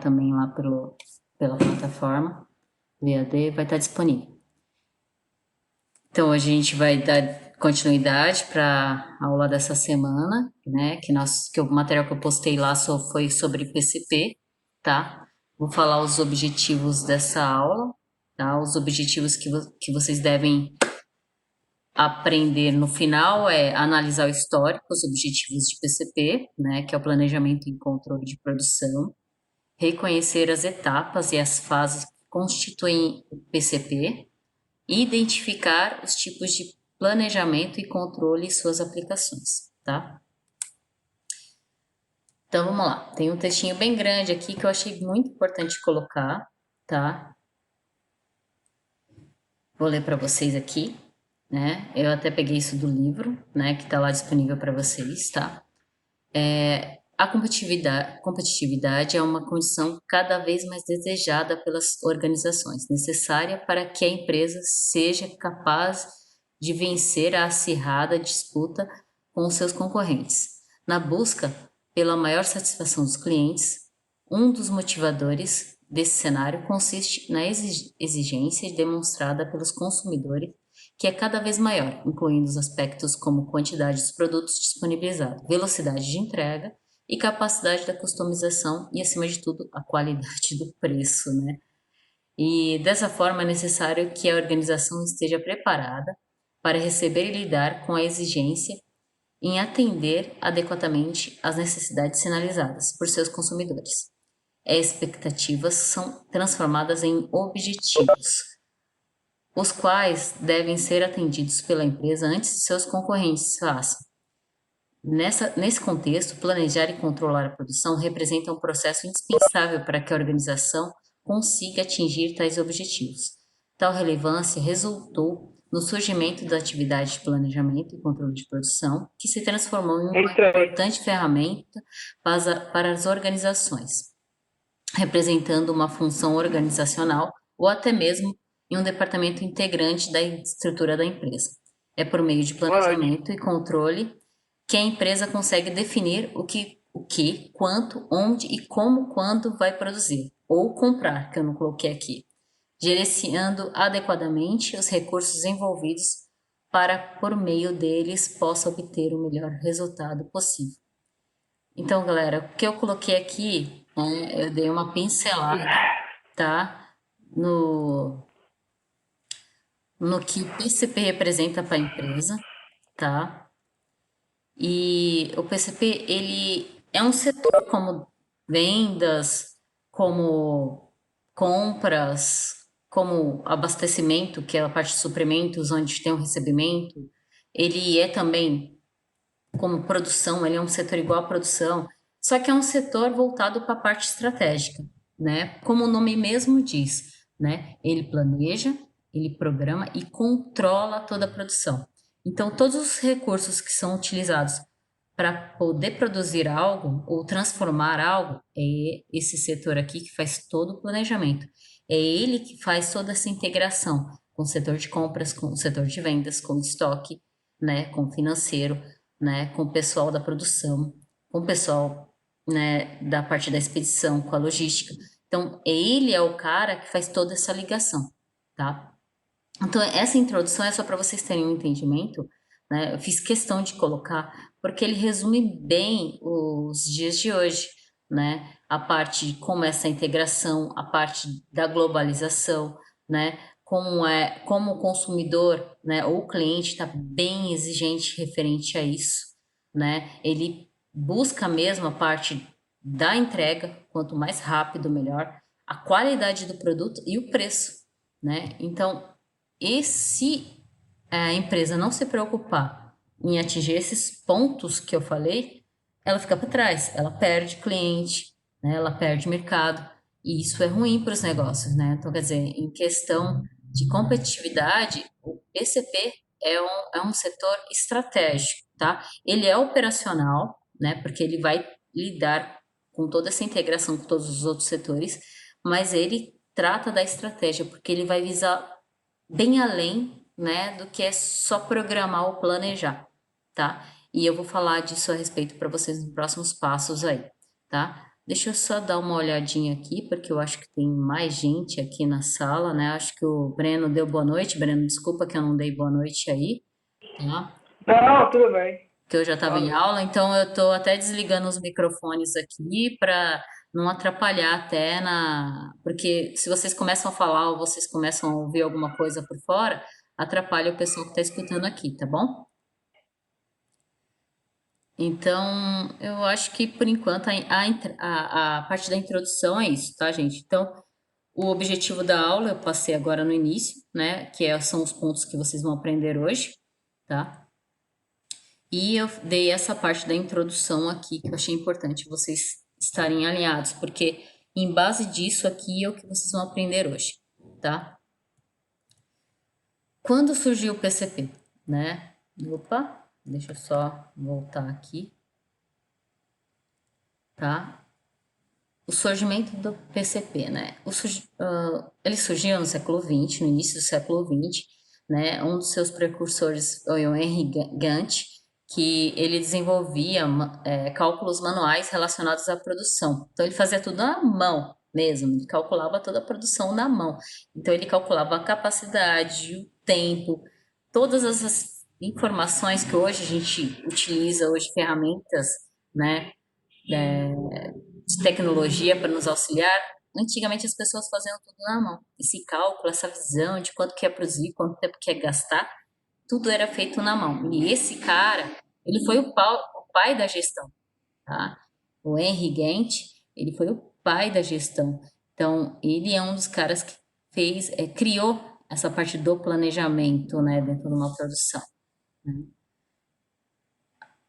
também lá pela plataforma do EAD, vai estar disponível. Então, hoje a gente vai dar continuidade para a aula dessa semana, né? Que o material que eu postei lá foi sobre PCP, tá? Vou falar os objetivos dessa aula, tá? Os objetivos que vocês devem aprender no final é analisar o histórico, os objetivos de PCP, né? Que é o planejamento e controle de produção, reconhecer as etapas e as fases que constituem o PCP, identificar os tipos de planejamento e controle e suas aplicações, tá? Então vamos lá, tem um textinho bem grande aqui que eu achei muito importante colocar, tá? Vou ler para vocês aqui, né? Eu até peguei isso do livro, né? Que tá lá disponível para vocês, tá? A competitividade é uma condição cada vez mais desejada pelas organizações, necessária para que a empresa seja capaz de vencer a acirrada disputa com os seus concorrentes. Na busca pela maior satisfação dos clientes, um dos motivadores desse cenário consiste na exigência demonstrada pelos consumidores, que é cada vez maior, incluindo os aspectos como quantidade dos produtos disponibilizados, velocidade de entrega e capacidade da customização e, acima de tudo, a qualidade do preço, né? E dessa forma é necessário que a organização esteja preparada para receber e lidar com a exigência em atender adequadamente às necessidades sinalizadas por seus consumidores. As expectativas são transformadas em objetivos, os quais devem ser atendidos pela empresa antes de seus concorrentes façam. Nesse contexto, planejar e controlar a produção representa um processo indispensável para que a organização consiga atingir tais objetivos. Tal relevância resultou no surgimento da atividade de planejamento e controle de produção, que se transformou em uma importante ferramenta para as organizações, representando uma função organizacional ou até mesmo em um departamento integrante da estrutura da empresa. É por meio de planejamento e controle que a empresa consegue definir o que, quanto, onde e como, quando vai produzir ou comprar, que eu não coloquei aqui, gerenciando adequadamente os recursos envolvidos para, por meio deles, possa obter o melhor resultado possível. Então, galera, o que eu coloquei aqui, né, eu dei uma pincelada, tá, no que o PCP representa para a empresa, tá? E o PCP, ele é um setor como vendas, como compras, como abastecimento, que é a parte de suprimentos, onde tem o recebimento. Ele é também como produção, ele é um setor igual à produção, só que é um setor voltado para a parte estratégica, né? Como o nome mesmo diz, né? Ele planeja, ele programa e controla toda a produção. Então, todos os recursos que são utilizados para poder produzir algo ou transformar algo, é esse setor aqui que faz todo o planejamento. É ele que faz toda essa integração com o setor de compras, com o setor de vendas, com o estoque, né, com o financeiro, né, com o pessoal da produção, com o pessoal, né, da parte da expedição, com a logística. Então, ele é o cara que faz toda essa ligação, tá? Então, essa introdução é só para vocês terem um entendimento, né? Eu fiz questão de colocar, porque ele resume bem os dias de hoje, né? A parte de como essa integração, a parte da globalização, né? Como o consumidor, né, ou o cliente está bem exigente referente a isso, né? Ele busca mesmo a parte da entrega, quanto mais rápido, melhor, a qualidade do produto e o preço, né? Então, e se a empresa não se preocupar em atingir esses pontos que eu falei, ela fica para trás, ela perde cliente, né? Ela perde mercado, e isso é ruim para os negócios, né? Então, quer dizer, em questão de competitividade, o PCP é um setor estratégico, tá? Ele é operacional, né? Porque ele vai lidar com toda essa integração com todos os outros setores, mas ele trata da estratégia, porque ele vai visar bem além, né, do que é só programar ou planejar, tá? E eu vou falar disso a respeito para vocês nos próximos passos aí, tá? Deixa eu só dar uma olhadinha aqui, porque eu acho que tem mais gente aqui na sala, né? Acho que o Breno deu boa noite. Breno, desculpa que eu não dei boa noite aí, tá? Não, tudo bem. Que eu já estava Boa em noite. aula, então eu estou até desligando os microfones aqui para não atrapalhar até na. Porque se vocês começam a falar ou vocês começam a ouvir alguma coisa por fora, atrapalha o pessoal que está escutando aqui, tá bom? Então, eu acho que por enquanto a parte da introdução é isso, tá, gente? Então, o objetivo da aula eu passei agora no início, né? São os pontos que vocês vão aprender hoje, tá? E eu dei essa parte da introdução aqui que eu achei importante vocês estarem alinhados, porque em base disso aqui é o que vocês vão aprender hoje, tá? Quando surgiu o PCP, né? Opa, deixa eu só voltar aqui, tá? O surgimento do PCP, né? Ele surgiu no século XX, no início do século XX, né? Um dos seus precursores foi o Henry Gantt, que ele desenvolvia cálculos manuais relacionados à produção. Então ele fazia tudo na mão mesmo, ele calculava toda a produção na mão. Então ele calculava a capacidade, o tempo, todas essas informações que hoje a gente utiliza, hoje ferramentas, né? De tecnologia para nos auxiliar, antigamente as pessoas faziam tudo na mão. Esse cálculo, essa visão de quanto quer produzir, quanto tempo quer gastar, tudo era feito na mão. E esse cara, ele foi o pai da gestão, tá? O Henry Gantt, ele foi o pai da gestão. Então, ele é um dos caras que criou essa parte do planejamento, né, dentro de uma produção.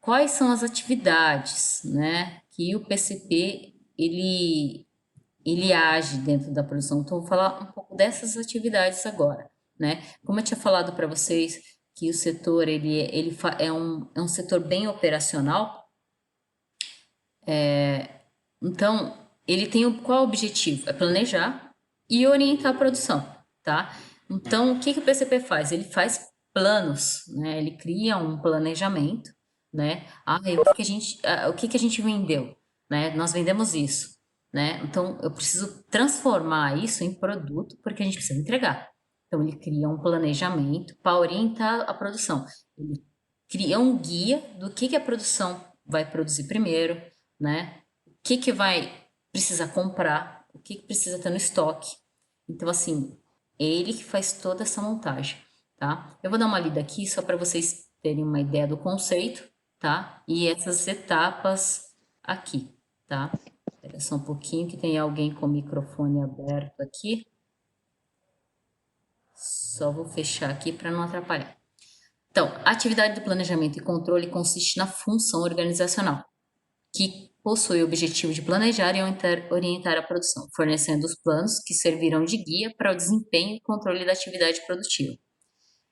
Quais são as atividades, né, que o PCP ele age dentro da produção. Então, vou falar um pouco dessas atividades agora, né? Como eu tinha falado para vocês que o setor é um setor bem operacional, então ele tem qual objetivo? É planejar e orientar a produção, tá? Então, o que que o PCP faz? Ele faz planos, né? Ele cria um planejamento, né? E o que que a gente vendeu, né? Nós vendemos isso, né? Então, eu preciso transformar isso em produto porque a gente precisa entregar. Então, ele cria um planejamento para orientar a produção. Ele cria um guia do que a produção vai produzir primeiro, né? O que que vai precisar comprar, o que que precisa ter no estoque. Então, assim, é ele que faz toda essa montagem, tá? Eu vou dar uma lida aqui só para vocês terem uma ideia do conceito, tá? E essas etapas aqui, tá? Espera só um pouquinho que tem alguém com o microfone aberto aqui. Só vou fechar aqui para não atrapalhar. Então, a atividade do planejamento e controle consiste na função organizacional, que possui o objetivo de planejar e orientar a produção, fornecendo os planos que servirão de guia para o desempenho e controle da atividade produtiva.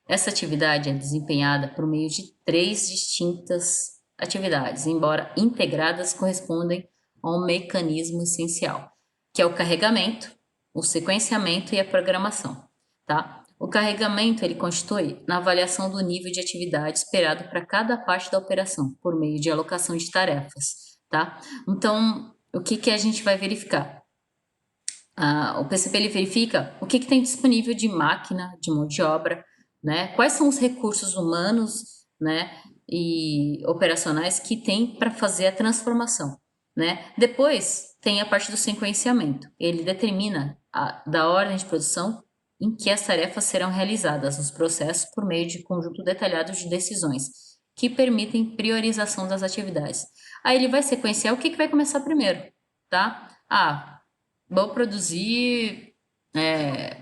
Essa atividade é desempenhada por meio de três distintas atividades, embora integradas, correspondem a um mecanismo essencial, que é o carregamento, o sequenciamento e a programação, tá? O carregamento ele constitui na avaliação do nível de atividade esperado para cada parte da operação, por meio de alocação de tarefas, tá? Então, o que que a gente vai verificar? O PCP ele verifica o que tem disponível de máquina, de mão de obra, né? Quais são os recursos humanos, né, e operacionais que tem para fazer a transformação, né? Depois tem a parte do sequenciamento. Ele determina da ordem de produção em que as tarefas serão realizadas nos processos por meio de conjunto detalhado de decisões que permitem priorização das atividades. Aí ele vai sequenciar o que vai começar primeiro, tá? Vou produzir,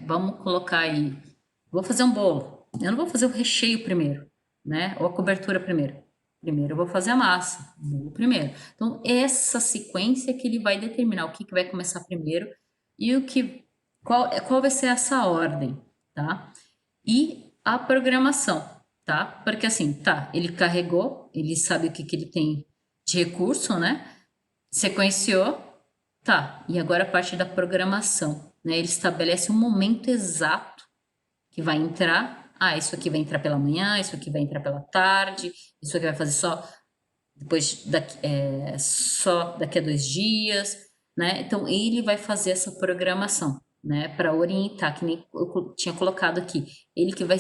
vamos colocar aí, vou fazer um bolo. Eu não vou fazer o recheio primeiro, né? Ou a cobertura primeiro. Primeiro eu vou fazer a massa, o bolo primeiro. Então, essa sequência que ele vai determinar o que que vai começar primeiro e qual vai ser essa ordem, tá? E a programação, tá? Porque assim, tá, ele carregou, ele sabe o que que ele tem de recurso, né? Sequenciou, tá, e agora a parte da programação, né? Ele estabelece um momento exato que vai entrar. Isso aqui vai entrar pela manhã, isso aqui vai entrar pela tarde, isso aqui vai fazer só depois só daqui a 2 dias. né? Então, ele vai fazer essa programação, né? Para orientar, que nem eu tinha colocado aqui. Ele que vai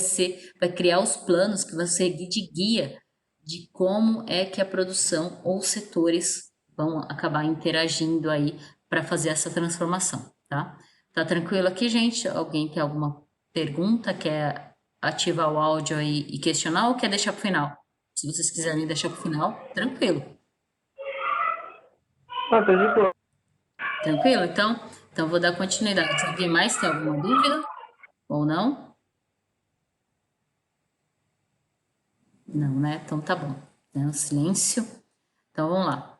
criar os planos que vão servir de guia de como é que a produção ou os setores vão acabar interagindo aí para fazer essa transformação, tá? Tá tranquilo aqui, gente? Alguém tem alguma pergunta? Quer ativar o áudio aí e questionar ou quer deixar para o final? Se vocês quiserem deixar para o final, tranquilo. Ah, tá de boa. Tranquilo? Então vou dar continuidade. Alguém mais tem alguma dúvida ou não? Não, né? Então tá bom. Né? Silêncio. Então vamos lá.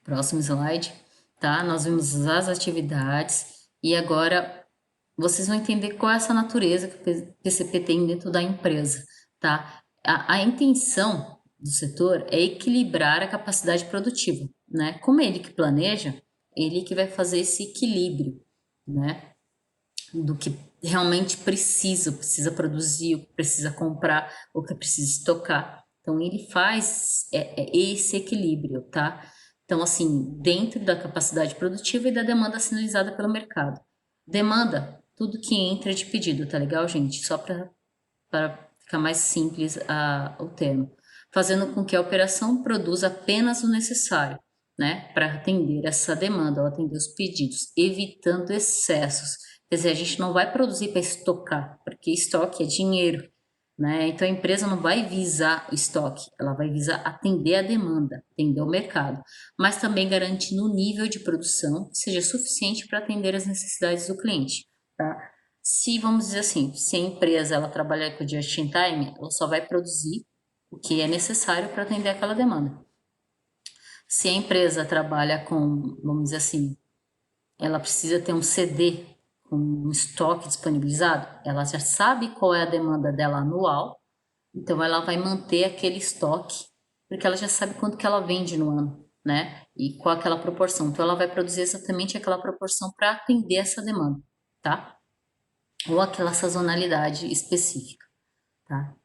Próximo slide, tá? Nós vimos as atividades e agora vocês vão entender qual é essa natureza que o PCP tem dentro da empresa, tá? A intenção do setor é equilibrar a capacidade produtiva, né? Como ele que planeja, ele que vai fazer esse equilíbrio, né? Do que realmente precisa produzir, o que precisa comprar, o que precisa estocar. Então, ele faz esse equilíbrio, tá? Então, assim, dentro da capacidade produtiva e da demanda sinalizada pelo mercado. Demanda, tudo que entra de pedido, tá legal, gente? Só para ficar mais simples o termo. Fazendo com que a operação produza apenas o necessário, né? Para atender essa demanda, ou atender os pedidos, evitando excessos. Quer dizer, a gente não vai produzir para estocar, porque estoque é dinheiro, né? Então a empresa não vai visar o estoque, ela vai visar atender a demanda, atender o mercado, mas também garantindo um nível de produção que seja suficiente para atender as necessidades do cliente, tá? Se, vamos dizer assim, se a empresa ela trabalhar com o just in time, ela só vai produzir o que é necessário para atender aquela demanda. Se a empresa trabalha com, vamos dizer assim, ela precisa ter um CD com um estoque disponibilizado, ela já sabe qual é a demanda dela anual, então ela vai manter aquele estoque, porque ela já sabe quanto que ela vende no ano, né? E qual aquela proporção. Então ela vai produzir exatamente aquela proporção para atender essa demanda, tá? Ou aquela sazonalidade específica, tá?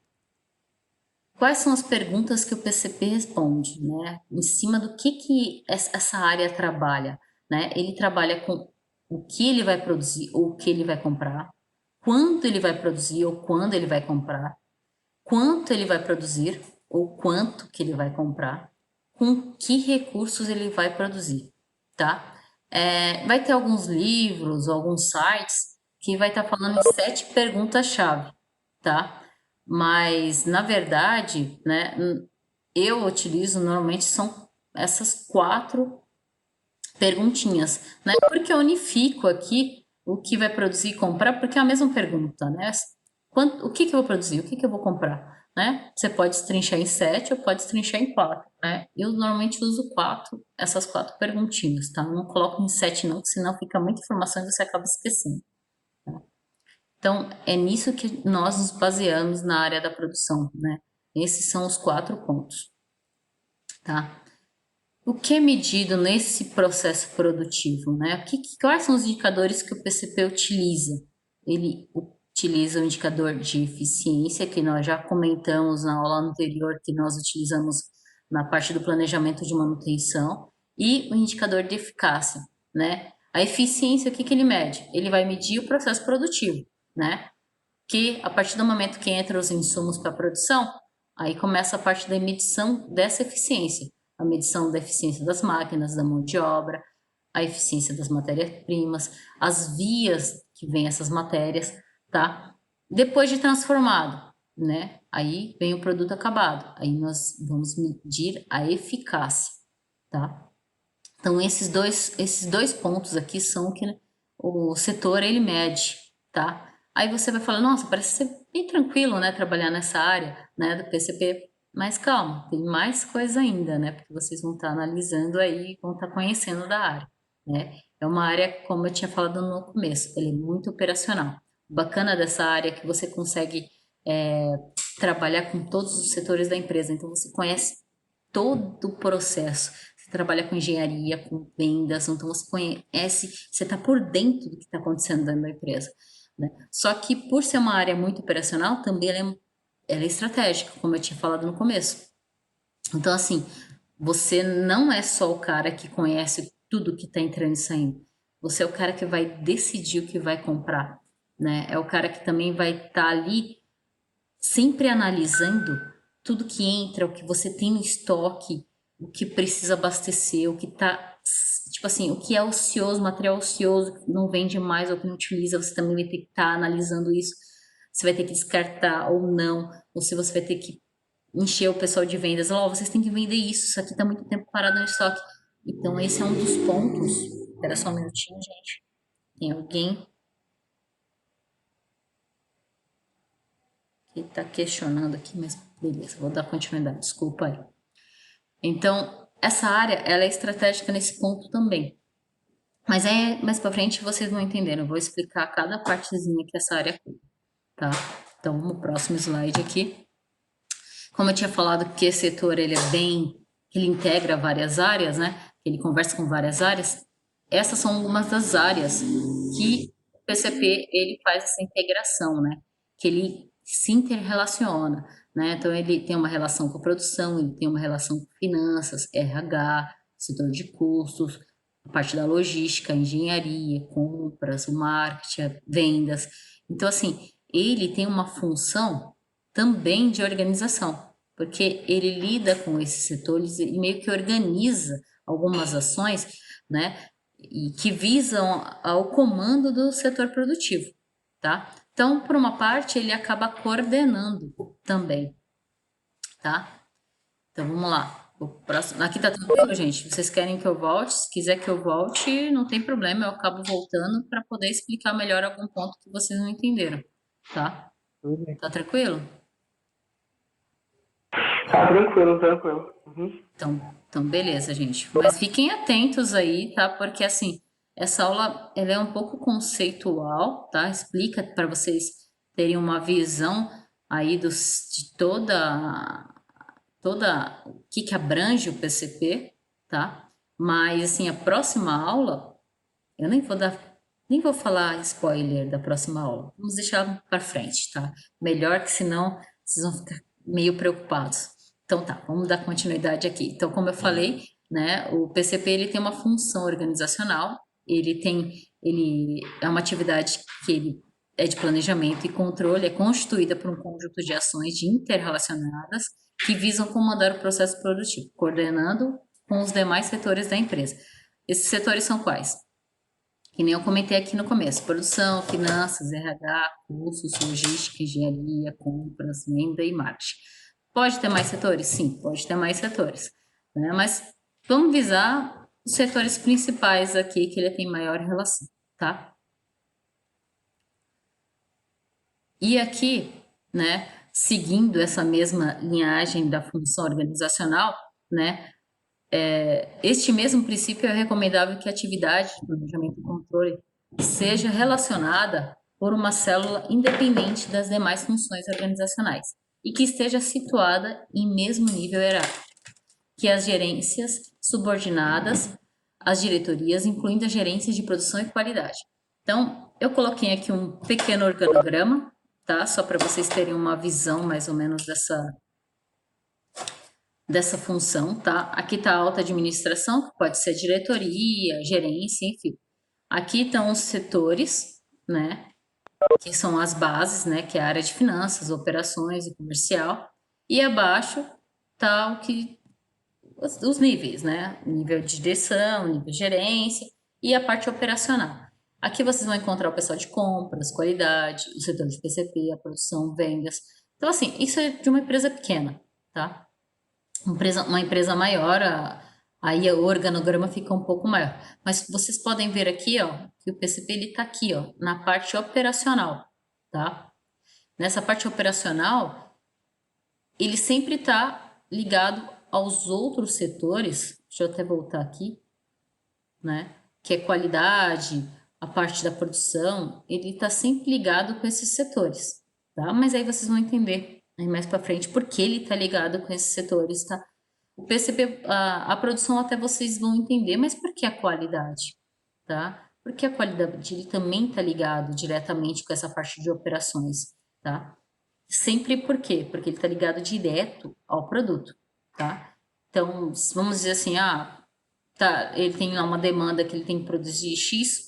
Quais são as perguntas que o PCP responde, né? Em cima do que essa área trabalha, né? Ele trabalha com o que ele vai produzir ou o que ele vai comprar, quanto ele vai produzir ou quando ele vai comprar, quanto ele vai produzir ou quanto que ele vai comprar, com que recursos ele vai produzir, tá? Vai ter alguns livros, alguns sites que vai estar falando em 7 perguntas-chave, tá? Mas, na verdade, né, eu utilizo normalmente são essas 4 perguntinhas, né? Porque eu unifico aqui o que vai produzir e comprar, porque é a mesma pergunta, né? O que que eu vou produzir? O que que eu vou comprar? Né? Você pode destrinchar em 7 ou pode destrinchar em 4, né? Eu normalmente uso 4, essas 4 perguntinhas, tá? Eu não coloco em 7 não, senão fica muita informação e você acaba esquecendo. Tá? Então, é nisso que nós nos baseamos na área da produção, né? Esses são os 4 pontos, tá? O que é medido nesse processo produtivo, né? Quais são os indicadores que o PCP utiliza? Ele utiliza o indicador de eficiência, que nós já comentamos na aula anterior, que nós utilizamos na parte do planejamento de manutenção, e o indicador de eficácia, né? A eficiência, o que que ele mede? Ele vai medir o processo produtivo, né? Que a partir do momento que entram os insumos para a produção, aí começa a parte da medição dessa eficiência, a medição da eficiência das máquinas, da mão de obra, a eficiência das matérias-primas, as vias que vêm essas matérias, tá? Depois de transformado, né? Aí vem o produto acabado. Aí nós vamos medir a eficácia, tá? Então esses dois pontos aqui são o que o setor ele mede, tá? Aí você vai falar, nossa, parece ser bem tranquilo, né, trabalhar nessa área, né, do PCP. Mas calma, tem mais coisa ainda, né? Porque vocês vão estar analisando aí, vão estar conhecendo da área, né? É uma área, como eu tinha falado no começo, ele é muito operacional. O bacana dessa área é que você consegue trabalhar com todos os setores da empresa, então você conhece todo o processo. Você trabalha com engenharia, com vendas, então você conhece, você está por dentro do que está acontecendo dentro da empresa, né? Só que por ser uma área muito operacional, também ela é estratégica, como eu tinha falado no começo. Então, assim, você não é só o cara que conhece tudo que está entrando e saindo. Você é o cara que vai decidir o que vai comprar, né? É o cara que também vai estar ali sempre analisando tudo que entra, o que você tem no estoque, o que precisa abastecer, o que tá, tipo assim, o que é ocioso, material ocioso, que não vende mais ou que não utiliza, você também vai ter que estar analisando isso. Você vai ter que descartar ou não, ou se você vai ter que encher o pessoal de vendas, ó, vocês têm que vender isso aqui tá muito tempo parado no estoque. Então, esse é um dos pontos. Espera só um minutinho, gente. Tem alguém que está questionando aqui, mas beleza, vou dar continuidade, desculpa aí. Então, essa área, ela é estratégica nesse ponto também. Mas mais para frente vocês vão entender, eu vou explicar cada partezinha que essa área cuida, tá? Então, no próximo slide aqui. Como eu tinha falado que esse setor, ele é bem, ele integra várias áreas, né? Ele conversa com várias áreas. Essas são algumas das áreas que o PCP, ele faz essa integração, né? Que ele se interrelaciona, né? Então, ele tem uma relação com a produção, ele tem uma relação com finanças, RH, setor de custos, a parte da logística, engenharia, compras, o marketing, vendas. Então, assim, ele tem uma função também de organização, porque ele lida com esses setores e meio que organiza algumas ações, né, e que visam ao comando do setor produtivo, tá? Então, por uma parte, ele acaba coordenando também, tá? Então, vamos lá. O próximo, aqui tá tranquilo, gente? Vocês querem que eu volte? Se quiser que eu volte, não tem problema, eu acabo voltando para poder explicar melhor algum ponto que vocês não entenderam, tá? Tudo bem. Tá tranquilo? Tá tranquilo, tranquilo. Uhum. Então, beleza, gente. Mas fiquem atentos aí, tá? Porque assim, essa aula ela é um pouco conceitual, tá? Explica para vocês terem uma visão aí de toda o que abrange o PCP, tá? Mas assim, a próxima aula, eu nem vou falar spoiler da próxima aula. Vamos deixar para frente, tá? Melhor que senão vocês vão ficar meio preocupados. Então tá, vamos dar continuidade aqui. Então, como eu falei, né, o PCP ele tem uma função organizacional, ele é uma atividade que ele é de planejamento e controle, é constituída por um conjunto de ações de interrelacionadas que visam comandar o processo produtivo, coordenando com os demais setores da empresa. Esses setores são quais? Que nem eu comentei aqui no começo: produção, finanças, RH, custos, logística, engenharia, compras, venda e marketing. Pode ter mais setores? Sim, pode ter mais setores, né? Mas vamos visar os setores principais aqui que ele tem maior relação, tá? E aqui, né, seguindo essa mesma linhagem da função organizacional, né, este mesmo princípio é recomendável que a atividade de planejamento e controle seja relacionada por uma célula independente das demais funções organizacionais e que esteja situada em mesmo nível hierárquico, que as gerências subordinadas às diretorias, incluindo as gerências de produção e qualidade. Então, eu coloquei aqui um pequeno organograma, tá? Só para vocês terem uma visão mais ou menos dessa função, tá? Aqui está a alta administração, que pode ser diretoria, gerência, enfim. Aqui estão os setores, né? Que são as bases, né? Que é a área de finanças, operações e comercial. E abaixo tá os níveis, né? Nível de direção, nível de gerência e a parte operacional. Aqui vocês vão encontrar o pessoal de compras, qualidade, o setor de PCP, a produção, vendas. Então, assim, isso é de uma empresa pequena, tá? Uma empresa maior, aí o organograma fica um pouco maior. Mas vocês podem ver aqui, ó, que o PCP ele está aqui, ó, na parte operacional, tá? Nessa parte operacional, ele sempre está ligado aos outros setores. Deixa eu até voltar aqui, né? Que é qualidade, a parte da produção, ele está sempre ligado com esses setores, tá? Mas aí vocês vão entender aí mais para frente por que ele está ligado com esses setores, tá? O PCP, a produção até vocês vão entender, mas por que a qualidade, tá? Porque a qualidade ele também está ligado diretamente com essa parte de operações, tá? Sempre por quê? Porque ele está ligado direto ao produto, tá? Então, vamos dizer assim, tá, ele tem lá uma demanda que ele tem que produzir X,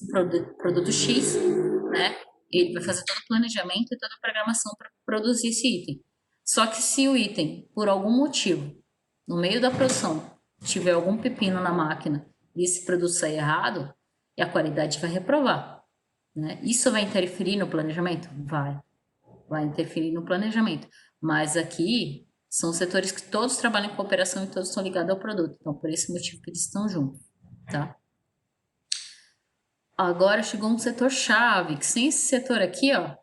produto X, né? Ele vai fazer todo o planejamento e toda a programação para produzir esse item. Só que se o item, por algum motivo, no meio da produção, tiver algum pepino na máquina e esse produto sair errado, a qualidade vai reprovar, né? Isso vai interferir no planejamento? Vai interferir no planejamento. Mas aqui são setores que todos trabalham em cooperação e todos estão ligados ao produto. Então, por esse motivo que eles estão juntos, tá? Agora chegou um setor chave, que sem esse setor aqui, ó,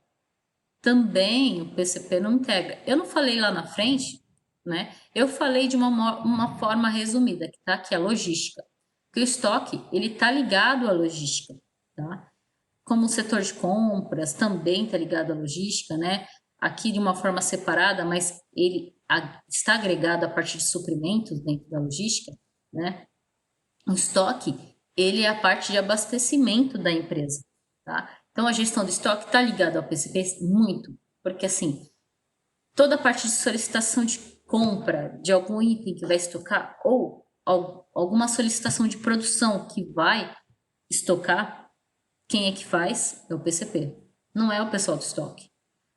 também o PCP não integra. Eu não falei lá na frente, né? Eu falei de uma forma resumida, que tá aqui a logística. Porque o estoque, ele tá ligado à logística, tá? Como o setor de compras também está ligado à logística, né? Aqui de uma forma separada, mas ele está agregado a partir de suprimentos dentro da logística, né? O estoque, ele é a parte de abastecimento da empresa, tá? Então a gestão do estoque está ligada ao PCP muito, porque assim, toda a parte de solicitação de compra de algum item que vai estocar ou alguma solicitação de produção que vai estocar, quem é que faz? É o PCP. Não é o pessoal do estoque.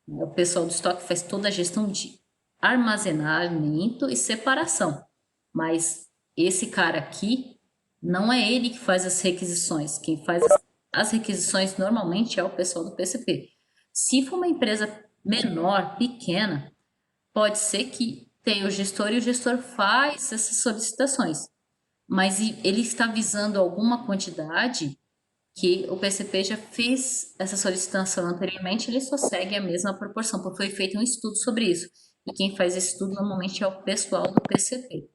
O pessoal do estoque faz toda a gestão de armazenamento e separação. Mas esse cara aqui, não é ele que faz as requisições. Quem faz as requisições normalmente é o pessoal do PCP. Se for uma empresa menor, pequena, pode ser que tenha o gestor e o gestor faz essas solicitações. Mas ele está visando alguma quantidade que o PCP já fez essa solicitação anteriormente, ele só segue a mesma proporção, porque foi feito um estudo sobre isso. E quem faz esse estudo normalmente é o pessoal do PCP.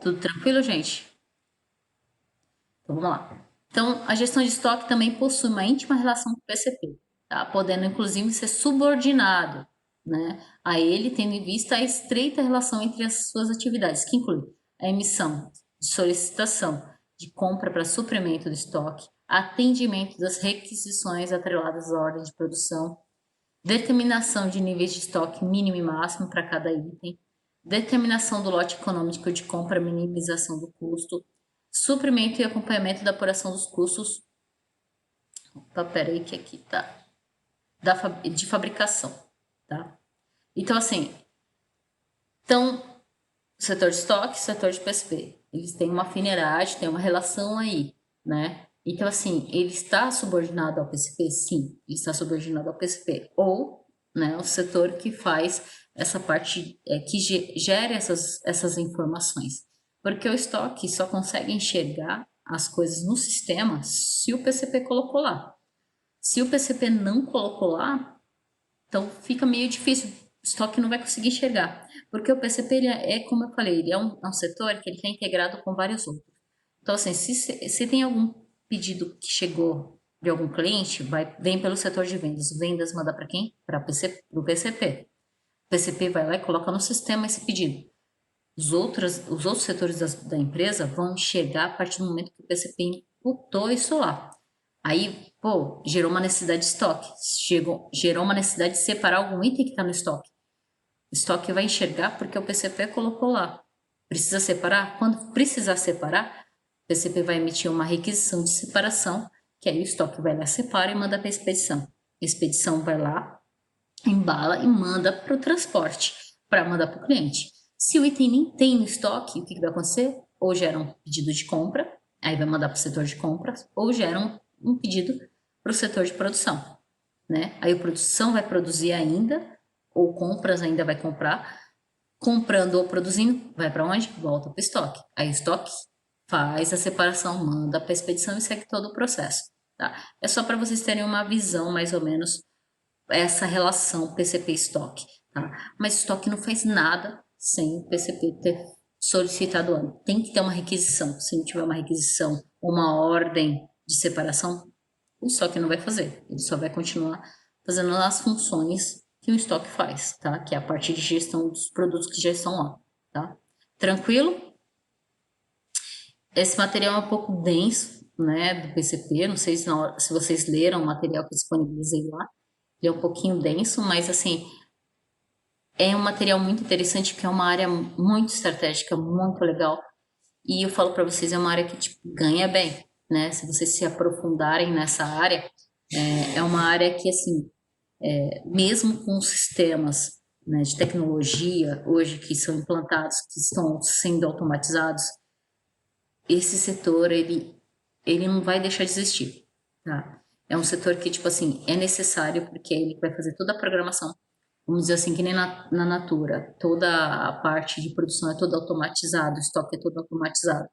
Tudo tranquilo, gente? Então vamos lá. Então, a gestão de estoque também possui uma íntima relação com o PCP, tá? Podendo inclusive ser subordinado, né, a ele, tendo em vista a estreita relação entre as suas atividades, que inclui a emissão de solicitação de compra para suprimento do estoque, atendimento das requisições atreladas à ordem de produção, determinação de níveis de estoque mínimo e máximo para cada item, determinação do lote econômico de compra, minimização do custo, suprimento e acompanhamento da apuração dos custos. Opa, peraí que aqui tá. De fabricação, tá? Então, assim, então, setor de estoque, setor de PSP, eles têm uma afinidade, têm uma relação aí, né? Então, assim, ele está subordinado ao PSP? Sim, ele está subordinado ao PSP. Ou, né, o setor que faz essa parte, que gera essas informações. Porque o estoque só consegue enxergar as coisas no sistema se o PCP colocou lá. Se o PCP não colocou lá, então fica meio difícil, o estoque não vai conseguir enxergar. Porque o PCP, ele como eu falei, ele é um setor que ele está integrado com vários outros. Então, assim, se tem algum pedido que chegou de algum cliente, vem pelo setor de vendas. Vendas manda para quem? Para o PCP. O PCP vai lá e coloca no sistema esse pedido. Os outros setores da empresa vão enxergar a partir do momento que o PCP imputou isso lá. Aí, pô, gerou uma necessidade de estoque. Gerou uma necessidade de separar algum item que está no estoque. O estoque vai enxergar porque o PCP colocou lá. Precisa separar? Quando precisar separar, o PCP vai emitir uma requisição de separação, que aí o estoque vai lá, separa e manda para a expedição. A expedição vai lá, embala e manda para o transporte, para mandar para o cliente. Se o item nem tem no estoque, o que vai acontecer? Ou gera um pedido de compra, aí vai mandar para o setor de compras, ou gera um pedido para o setor de produção, né? Aí a produção vai produzir ainda, ou compras ainda vai comprar, comprando ou produzindo, vai para onde? Volta para o estoque. Aí o estoque faz a separação, manda para a expedição e segue todo o processo, tá? É só para vocês terem uma visão mais ou menos essa relação PCP-estoque, tá? Mas estoque não faz nada sem o PCP ter solicitado antes. Tem que ter uma requisição. Se não tiver uma requisição, uma ordem de separação, o estoque não vai fazer. Ele só vai continuar fazendo as funções que o estoque faz, tá? Que é a parte de gestão dos produtos que já estão lá, tá? Tranquilo? Esse material é um pouco denso, né, do PCP. Não sei se vocês leram o material que eu disponibilizei lá. Ele é um pouquinho denso, mas assim, é um material muito interessante, porque é uma área muito estratégica, muito legal. E eu falo para vocês, é uma área que tipo, ganha bem, né? Se vocês se aprofundarem nessa área, é uma área que, assim, mesmo com os sistemas, né, de tecnologia hoje que são implantados, que estão sendo automatizados, esse setor, ele não vai deixar de existir, tá? É um setor que, tipo assim, é necessário porque ele vai fazer toda a programação. Vamos dizer assim, que nem na Natura, toda a parte de produção é toda automatizada, o estoque é todo automatizado,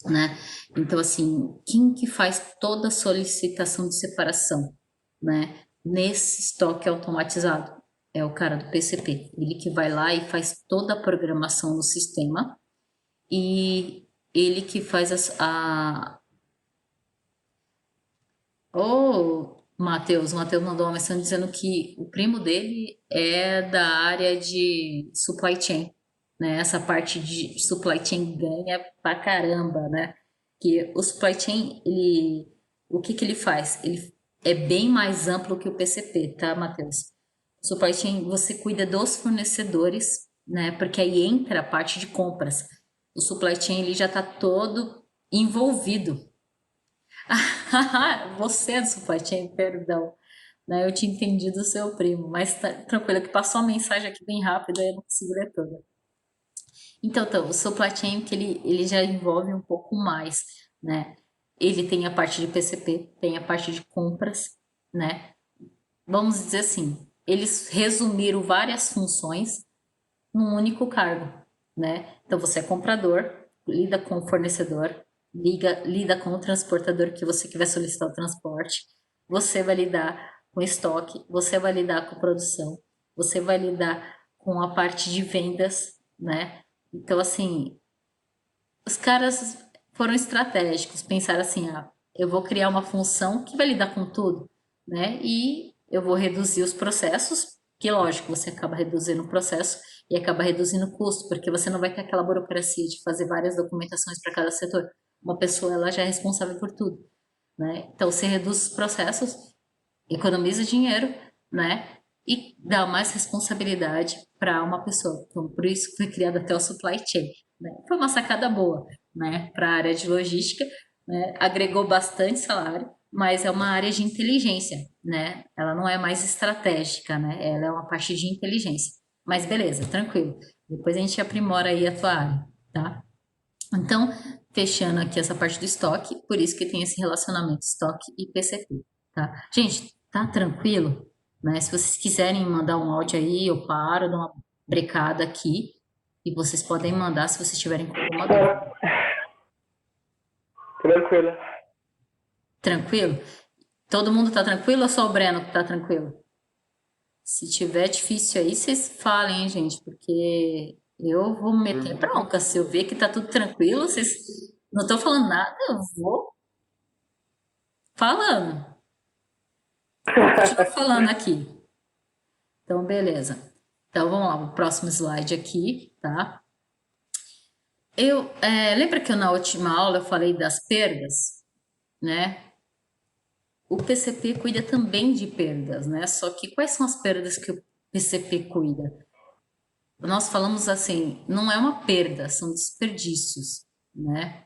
né? Então, assim, quem que faz toda a solicitação de separação, né? Nesse estoque automatizado é o cara do PCP. Ele que vai lá e faz toda a programação no sistema e ele que faz o Matheus mandou uma mensagem dizendo que o primo dele é da área de supply chain, né? Essa parte de supply chain ganha pra caramba, né? Que o supply chain, o que que ele faz? Ele é bem mais amplo que o PCP, tá, Matheus? O supply chain, você cuida dos fornecedores, né? Porque aí entra a parte de compras. O supply chain, ele já tá todo envolvido. Você é do supply chain, perdão. Né? Eu tinha entendido o seu primo, mas tá, tranquilo, que passou a mensagem aqui bem rápido, aí eu não consigo ler toda. Então, o supply chain que ele já envolve um pouco mais, né? Ele tem a parte de PCP, tem a parte de compras, né? Vamos dizer assim, eles resumiram várias funções num único cargo, né? Então você é comprador, lida com o fornecedor, lida com o transportador que você que vai solicitar o transporte, você vai lidar com estoque, você vai lidar com produção, você vai lidar com a parte de vendas, né? Então assim, os caras foram estratégicos, pensaram assim, ah, eu vou criar uma função que vai lidar com tudo, né? E eu vou reduzir os processos, que lógico, você acaba reduzindo o processo e acaba reduzindo o custo, porque você não vai ter aquela burocracia de fazer várias documentações para cada setor. Uma pessoa, ela já é responsável por tudo, né? Então, você reduz os processos, economiza dinheiro, né? E dá mais responsabilidade para uma pessoa. Então, por isso que foi criado até o supply chain, né? Foi uma sacada boa, né? Para a área de logística, né? Agregou bastante salário, mas é uma área de inteligência, né? Ela não é mais estratégica, né? Ela é uma parte de inteligência. Mas beleza, tranquilo. Depois a gente aprimora aí a tua área, tá? Então, fechando aqui essa parte do estoque, por isso que tem esse relacionamento estoque e PCP, tá? Gente, tá tranquilo, né? Se vocês quiserem mandar um áudio aí, eu paro, dou uma brecada aqui e vocês podem mandar se vocês tiverem com alguma dúvida. Tá, tranquilo. Tranquilo? Todo mundo tá tranquilo ou só o Breno que tá tranquilo? Se tiver difícil aí, vocês falem, hein, gente, porque eu vou me meter bronca. Se eu ver que tá tudo tranquilo, vocês não estão falando nada, eu vou falando. Vou continuar falando aqui. Então, beleza. Então, vamos lá, o próximo slide aqui, tá? Lembra que eu, na última aula eu falei das perdas, né? O PCP cuida também de perdas, né? Só que quais são as perdas que o PCP cuida? Nós falamos assim, não é uma perda, são desperdícios, né?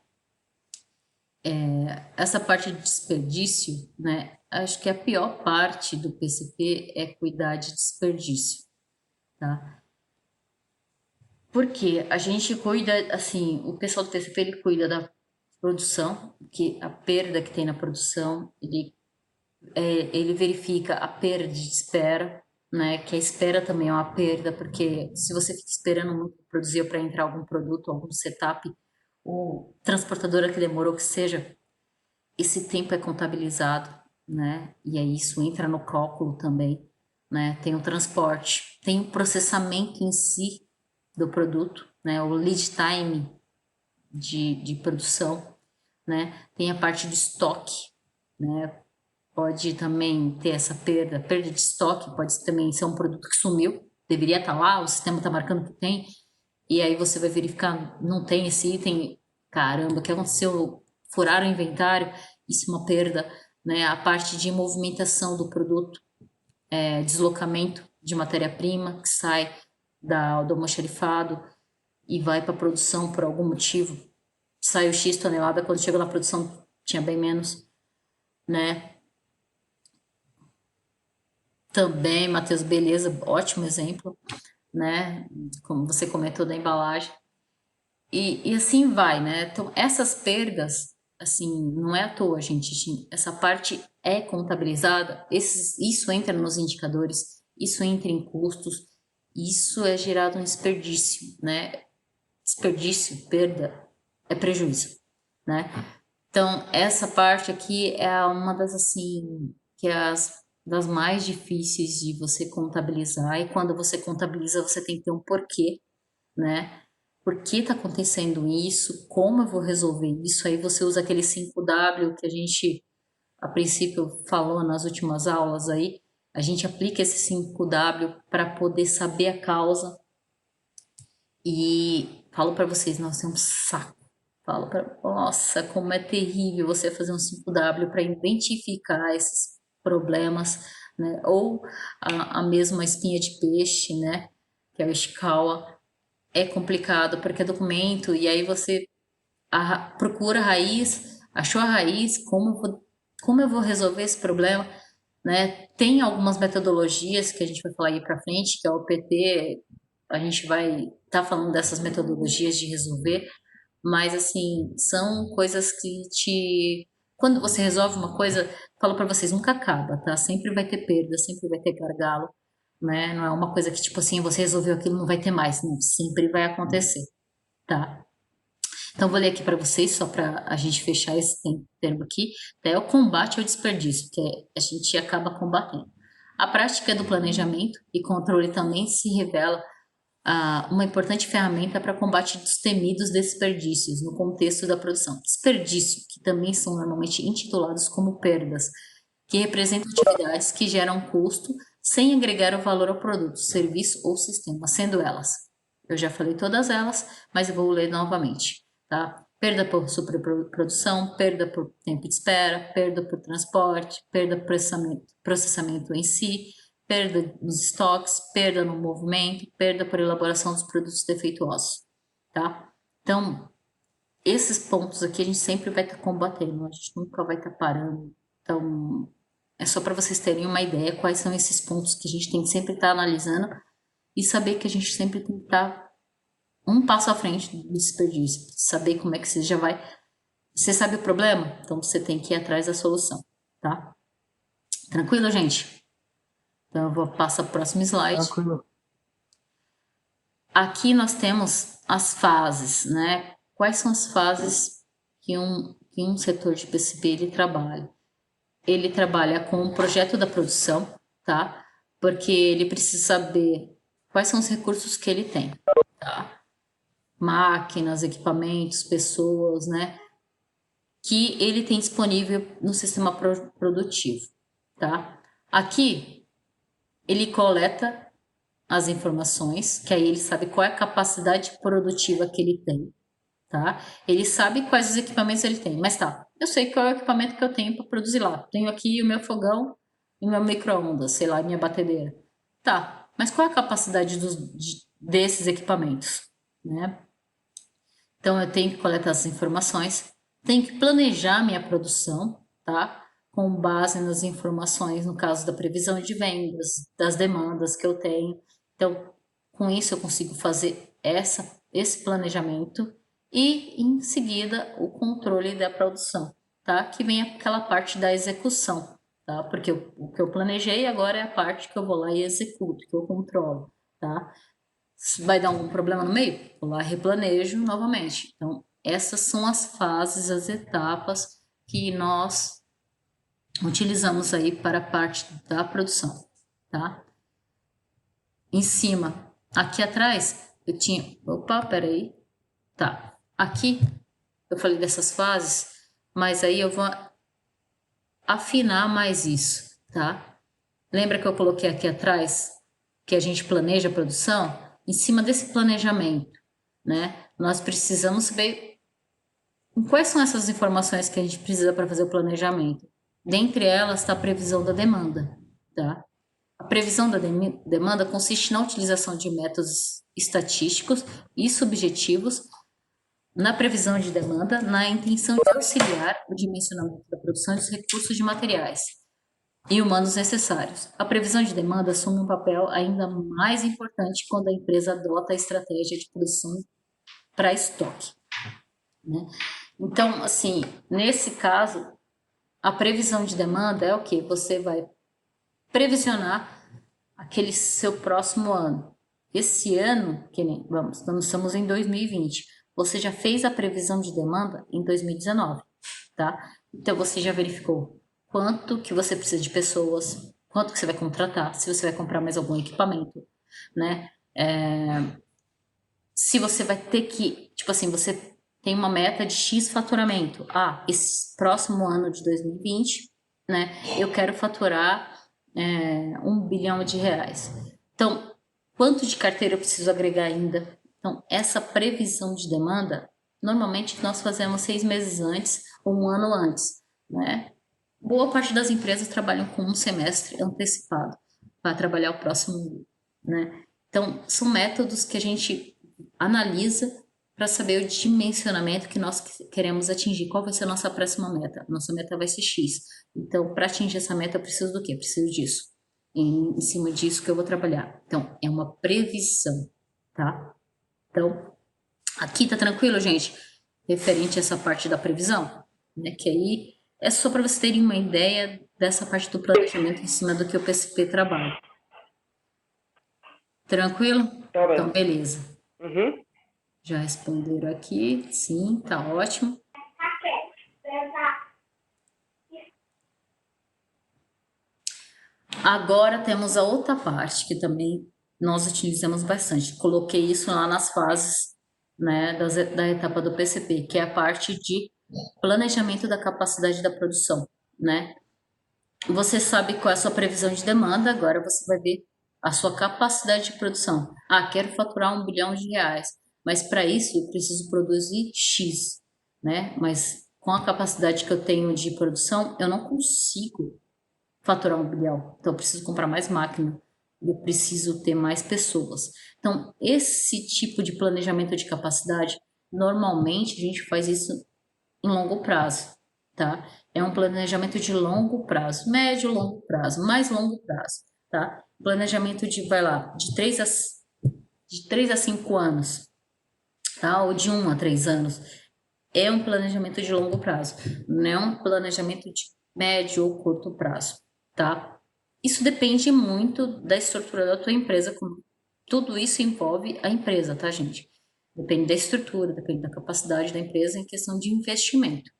Essa parte de desperdício, né? Acho que a pior parte do PCP é cuidar de desperdício, tá? Porque a gente cuida, assim, o pessoal do TCP ele cuida da produção, que a perda que tem na produção, ele verifica a perda de espera, né? Que a espera também é uma perda, porque se você fica esperando muito para produzir para entrar algum produto, algum setup, o transportadora que demorou que seja, esse tempo é contabilizado, né? E aí isso entra no cálculo também, né? Tem o transporte, tem o processamento em si do produto, né? O lead time de produção, né? Tem a parte de estoque, né? Pode também ter essa perda de estoque, pode também ser um produto que sumiu, deveria estar lá, o sistema está marcando que tem, e aí você vai verificar, não tem esse item, caramba, o que aconteceu? Furaram o inventário, isso é uma perda, né? A parte de movimentação do produto, deslocamento de matéria-prima que sai do almoxarifado e vai para a produção por algum motivo. saiu X tonelada, quando chegou na produção tinha bem menos, né? Também, Matheus, beleza, ótimo exemplo, né? Como você comentou da embalagem. E assim vai, né? Então, essas perdas, assim, não é à toa, gente. Essa parte é contabilizada, isso entra nos indicadores, isso entra em custos, isso é gerado um desperdício, né? Desperdício, perda, é prejuízo, né? Então, essa parte aqui é uma das, assim, que é das mais difíceis de você contabilizar, e quando você contabiliza, você tem que ter um porquê, né? Por que está acontecendo isso? Como eu vou resolver isso? Aí você usa aquele 5W que a gente, a princípio, falou nas últimas aulas aí. A gente aplica esse 5W para poder saber a causa. E falo para vocês, nossa, é um saco. Falo para, nossa, como é terrível você fazer um 5W para identificar esses problemas, né? Ou a mesma espinha de peixe, né? Que é o Ishikawa, é complicado porque é documento e aí você procura a raiz, achou a raiz, como eu vou resolver esse problema, né? Tem algumas metodologias que a gente vai falar aí para frente, que é o PT, a gente vai estar falando dessas metodologias de resolver, mas assim, são coisas que quando você resolve uma coisa, falo para vocês, nunca acaba, tá? Sempre vai ter perda, sempre vai ter gargalo, né? Não é uma coisa que tipo assim, você resolveu aquilo, não vai ter mais, não, sempre vai acontecer, tá? Então vou ler aqui para vocês só para a gente fechar esse termo aqui, é o combate ao desperdício, que a gente acaba combatendo. A prática do planejamento e controle também se revela uma importante ferramenta para combate dos temidos desperdícios no contexto da produção. Desperdício, que também são normalmente intitulados como perdas, que representam atividades que geram custo sem agregar o valor ao produto, serviço ou sistema, sendo elas. Eu já falei todas elas, mas eu vou ler novamente, tá? Perda por superprodução, perda por tempo de espera, perda por transporte, perda por processamento em si, perda nos estoques, perda no movimento, perda por elaboração dos produtos defeituosos, tá? Então, esses pontos aqui a gente sempre vai estar combatendo, a gente nunca vai estar parando. Então, é só para vocês terem uma ideia quais são esses pontos que a gente tem que sempre estar analisando e saber que a gente sempre tem que estar um passo à frente do desperdício, saber como é que você já vai. Você sabe o problema? Então você tem que ir atrás da solução, tá? Tranquilo, gente? Então eu vou passar para o próximo slide. Tranquilo. Aqui nós temos as fases, né? Quais são as fases que um setor de PCP ele trabalha? Ele trabalha com o projeto da produção, tá? Porque ele precisa saber quais são os recursos que ele tem, tá? Máquinas, equipamentos, pessoas, né? Que ele tem disponível no sistema produtivo, tá? Aqui ele coleta as informações, que aí ele sabe qual é a capacidade produtiva que ele tem, tá? Ele sabe quais os equipamentos ele tem, mas tá, eu sei qual é o equipamento que eu tenho para produzir lá. Tenho aqui o meu fogão e o meu micro-ondas, sei lá, minha batedeira. Tá, mas qual é a capacidade desses equipamentos, né? Então eu tenho que coletar essas informações, tenho que planejar minha produção, tá? Com base nas informações, no caso da previsão de vendas, das demandas que eu tenho. Então, com isso eu consigo fazer esse planejamento e, em seguida, o controle da produção, tá? Que vem aquela parte da execução, tá? Porque o que eu planejei agora é a parte que eu vou lá e executo, que eu controlo, tá? Se vai dar algum problema no meio, vou lá e replanejo novamente. Então, essas são as fases, as etapas que nós utilizamos aí para a parte da produção, tá? Em cima, aqui atrás, eu tinha... Opa, peraí. Tá, aqui eu falei dessas fases, mas aí eu vou afinar mais isso, tá? Lembra que eu coloquei aqui atrás que a gente planeja a produção? Em cima desse planejamento, né? Nós precisamos saber quais são essas informações que a gente precisa para fazer o planejamento. Dentre elas está a previsão da demanda, tá? A previsão da demanda consiste na utilização de métodos estatísticos e subjetivos na previsão de demanda, na intenção de auxiliar o dimensionamento da produção dos recursos de materiais e humanos necessários. A previsão de demanda assume um papel ainda mais importante quando a empresa adota a estratégia de produção para estoque, né? Então, assim, nesse caso, a previsão de demanda é o que? Você vai previsionar aquele seu próximo ano. Esse ano, que nem, vamos, nós estamos em 2020, você já fez a previsão de demanda em 2019, tá? Então você já verificou quanto que você precisa de pessoas, quanto que você vai contratar, se você vai comprar mais algum equipamento, né? Se você vai ter que, tipo assim, você tem uma meta de X faturamento. Ah, esse próximo ano de 2020, né? Eu quero faturar 1 bilhão de reais. Então, quanto de carteira eu preciso agregar ainda? Então, essa previsão de demanda, normalmente nós fazemos 6 meses antes ou um ano antes, né? Boa parte das empresas trabalham com um semestre antecipado para trabalhar o próximo ano, né? Então, são métodos que a gente analisa para saber o dimensionamento que nós queremos atingir. Qual vai ser a nossa próxima meta? Nossa meta vai ser X. Então, para atingir essa meta, eu preciso do quê? Preciso disso. Em cima disso que eu vou trabalhar. Então, é uma previsão, tá? Então, aqui tá tranquilo, gente? Referente a essa parte da previsão, né? Que aí é só para vocês terem uma ideia dessa parte do planejamento em cima do que o PCP trabalha. Tranquilo? Tá Então, bem. beleza. Uhum. Já responderam aqui, sim, tá ótimo. Agora temos a outra parte que também nós utilizamos bastante. Coloquei isso lá nas fases, né, da etapa do PCP, que é a parte de planejamento da capacidade da produção, né? Você sabe qual é a sua previsão de demanda, agora você vai ver a sua capacidade de produção. Ah, quero faturar 1 bilhão de reais, mas para isso eu preciso produzir X, né? Mas com a capacidade que eu tenho de produção, eu não consigo faturar 1 bilhão. Então eu preciso comprar mais máquina, eu preciso ter mais pessoas. Então, esse tipo de planejamento de capacidade, normalmente a gente faz isso em longo prazo, tá? É um planejamento de longo prazo, médio, longo prazo, mais longo prazo, tá? Planejamento de, vai lá, de três a 5 anos, tá? Ou de 1 a 3 anos. É um planejamento de longo prazo, não é um planejamento de médio ou curto prazo, tá? Isso depende muito da estrutura da tua empresa, como tudo isso envolve a empresa, tá, gente? Depende da estrutura, depende da capacidade da empresa em questão de investimento,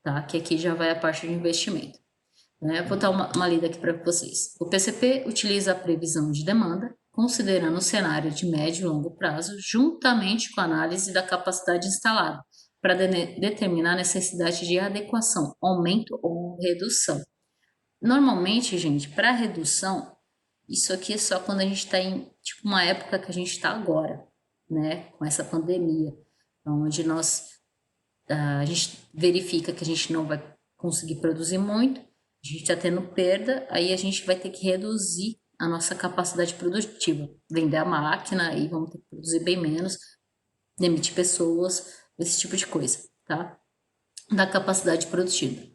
tá? Que aqui já vai a parte de investimento, né? Vou dar uma lida aqui para vocês. O PCP utiliza a previsão de demanda, considerando o cenário de médio e longo prazo, juntamente com a análise da capacidade instalada, para determinar a necessidade de adequação, aumento ou redução. Normalmente, gente, para redução, isso aqui é só quando a gente está em tipo uma época que a gente está agora, né? Com essa pandemia, onde a gente verifica que a gente não vai conseguir produzir muito, a gente está tendo perda, aí a gente vai ter que reduzir a nossa capacidade produtiva, vender a máquina e vamos ter que produzir bem menos, demitir pessoas, esse tipo de coisa, tá? Da capacidade produtiva,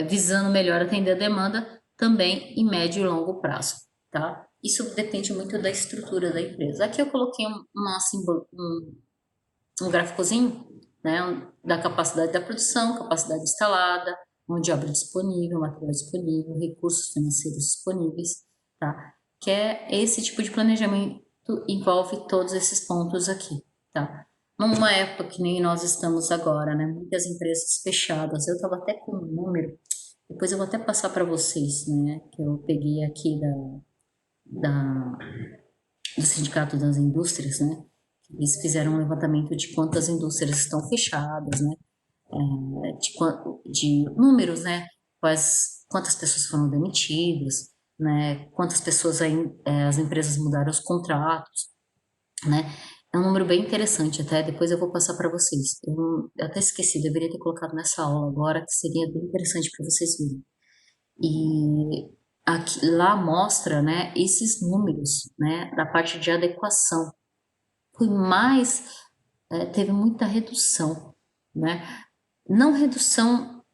visando melhor atender a demanda também em médio e longo prazo, tá? Isso depende muito da estrutura da empresa. Aqui eu coloquei um gráficozinho, né, da capacidade da produção, capacidade instalada, mão de obra disponível, material disponível, recursos financeiros disponíveis, tá? Que é esse tipo de planejamento envolve todos esses pontos aqui, tá? Numa época que nem nós estamos agora, né? Muitas empresas fechadas. Eu estava até com um número, depois eu vou até passar para vocês, né? Que eu peguei aqui da, do Sindicato das Indústrias, né? Eles fizeram um levantamento de quantas indústrias estão fechadas, né? De números, né? Quantas pessoas foram demitidas, né? Quantas pessoas as empresas mudaram os contratos, né? É um número bem interessante, até depois eu vou passar para vocês. Eu até esqueci, deveria ter colocado nessa aula agora, que seria bem interessante para vocês verem. E aqui, lá mostra, né, esses números, né, da parte de adequação. Foi mais teve muita redução, né? Não redução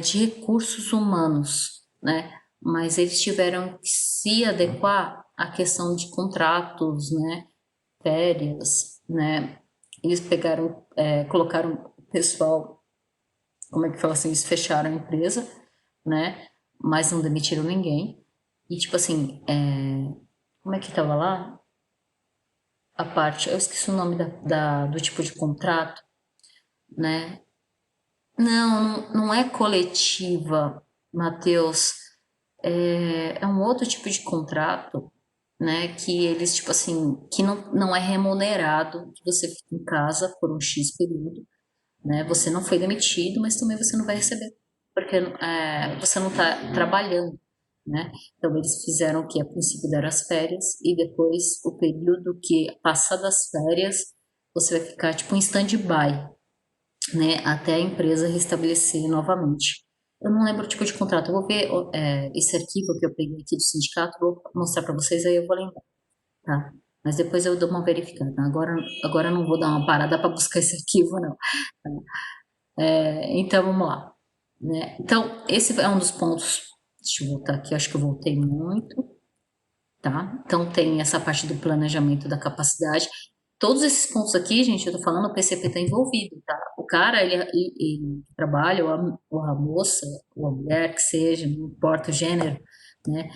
de recursos humanos, né? Mas eles tiveram que se adequar à questão de contratos, né? Férias, né? Eles pegaram, colocaram o pessoal, como é que fala assim, eles fecharam a empresa, né? Mas não demitiram ninguém. E tipo assim, como é que tava lá? A parte, eu esqueci o nome do tipo de contrato, né? Não é coletiva, Matheus. É um outro tipo de contrato, né? Que eles, tipo assim, que não é remunerado, que você fica em casa por um X período, né? Você não foi demitido, mas também você não vai receber, porque você não está trabalhando, né? Então eles fizeram o que a princípio deram as férias e depois o período que passar das férias você vai ficar tipo em stand-by, né? Até a empresa restabelecer novamente. Eu não lembro o tipo de contrato. Eu vou ver esse arquivo que eu peguei aqui do sindicato, vou mostrar para vocês aí eu vou lembrar, tá? Mas depois eu dou uma verificada. Agora eu não vou dar uma parada para buscar esse arquivo, não. Então vamos lá, né? Então esse é um dos pontos. Deixa eu voltar aqui, acho que eu voltei muito, tá? Então tem essa parte do planejamento da capacidade. Todos esses pontos aqui, gente, eu tô falando, o PCP tá envolvido, tá? O cara, ele trabalha, ou a moça, ou a mulher, que seja, não importa o gênero, né?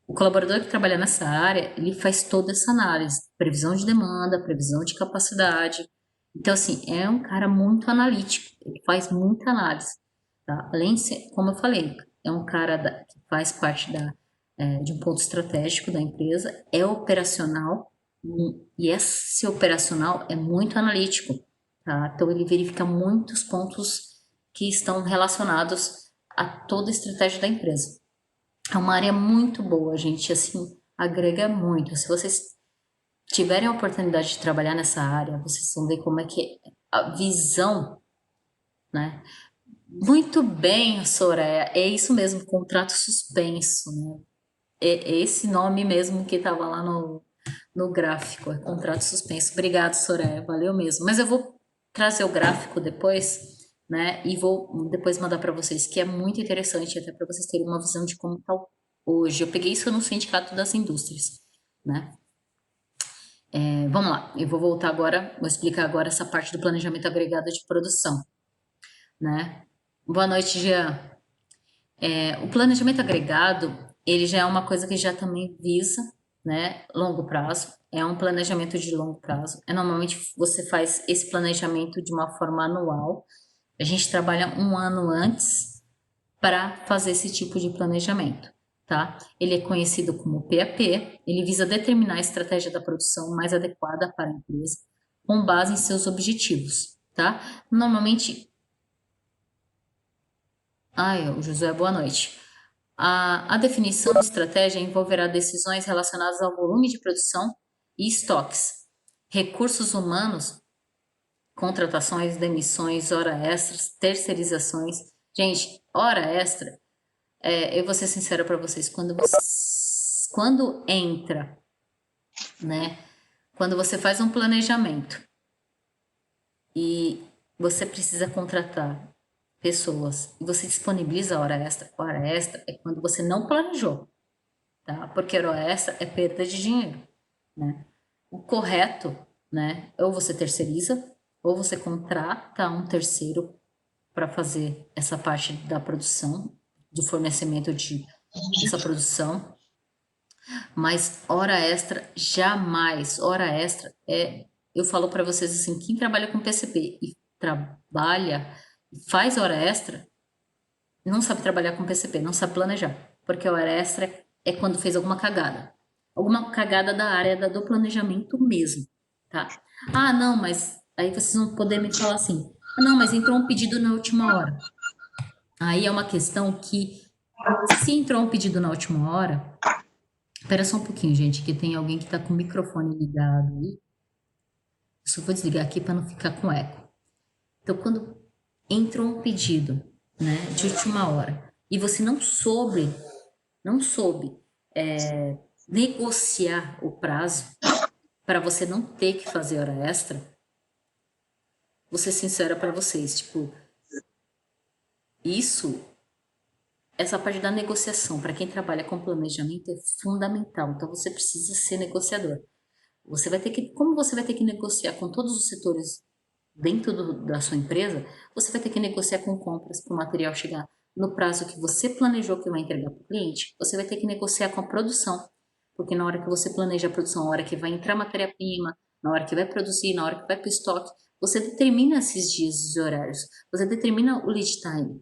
O colaborador que trabalha nessa área, ele faz toda essa análise, previsão de demanda, previsão de capacidade. Então, assim, é um cara muito analítico, ele faz muita análise, tá? Além de ser, como eu falei, é um cara que faz parte de um ponto estratégico da empresa, é operacional, e esse operacional é muito analítico, tá? Então, ele verifica muitos pontos que estão relacionados a toda a estratégia da empresa. É uma área muito boa, gente, assim, agrega muito. Se vocês tiverem a oportunidade de trabalhar nessa área, vocês vão ver como é que é a visão, né? Muito bem, Soraya, é isso mesmo, contrato suspenso, né? É esse nome mesmo que estava lá no gráfico, é contrato suspenso. Obrigado, Soraya, valeu mesmo. Mas eu vou trazer o gráfico depois, né? E vou depois mandar para vocês, que é muito interessante, até para vocês terem uma visão de como está hoje. Eu peguei isso no Sindicato das Indústrias, né? Vamos lá, eu vou voltar agora, vou explicar agora essa parte do planejamento agregado de produção, né? Boa noite, Jean. O planejamento agregado, ele já é uma coisa que já também visa, né, longo prazo. É um planejamento de longo prazo. Normalmente você faz esse planejamento de uma forma anual. A gente trabalha um ano antes para fazer esse tipo de planejamento, tá? Ele é conhecido como PAP. Ele visa determinar a estratégia da produção mais adequada para a empresa, com base em seus objetivos, tá? Normalmente, o José, boa noite. A definição de estratégia envolverá decisões relacionadas ao volume de produção e estoques, recursos humanos, contratações, demissões, hora extras, terceirizações. Gente, hora extra, eu vou ser sincera para vocês, quando entra, né? Quando você faz um planejamento e você precisa contratar pessoas e você disponibiliza hora extra é quando você não planejou, tá? Porque hora extra é perda de dinheiro, né? O correto, né? Ou você terceiriza, ou você contrata um terceiro para fazer essa parte da produção, do fornecimento dessa produção. Mas hora extra, jamais. Hora extra eu falo para vocês assim, quem trabalha com PCP e faz hora extra, não sabe trabalhar com PCP, não sabe planejar, porque a hora extra é quando fez alguma cagada da área do planejamento mesmo, tá? Ah, não, mas aí vocês vão poder me falar assim, não, mas entrou um pedido na última hora. Aí é uma questão que, se entrou um pedido na última hora, espera só um pouquinho, gente, que tem alguém que tá com o microfone ligado aí. Eu só vou desligar aqui para não ficar com eco. Então, quando entrou um pedido, né, de última hora, e você não soube negociar o prazo, para você não ter que fazer hora extra, vou ser sincera para vocês, tipo, isso, essa parte da negociação, para quem trabalha com planejamento, é fundamental. Então, você precisa ser negociador. Você vai ter que, como você vai ter que negociar com todos os setores dentro da sua empresa, você vai ter que negociar com compras para o material chegar no prazo que você planejou que vai entregar para o cliente. Você vai ter que negociar com a produção, porque na hora que você planeja a produção, na hora que vai entrar matéria-prima, na hora que vai produzir, na hora que vai para o estoque, você determina esses dias e horários, você determina o lead time.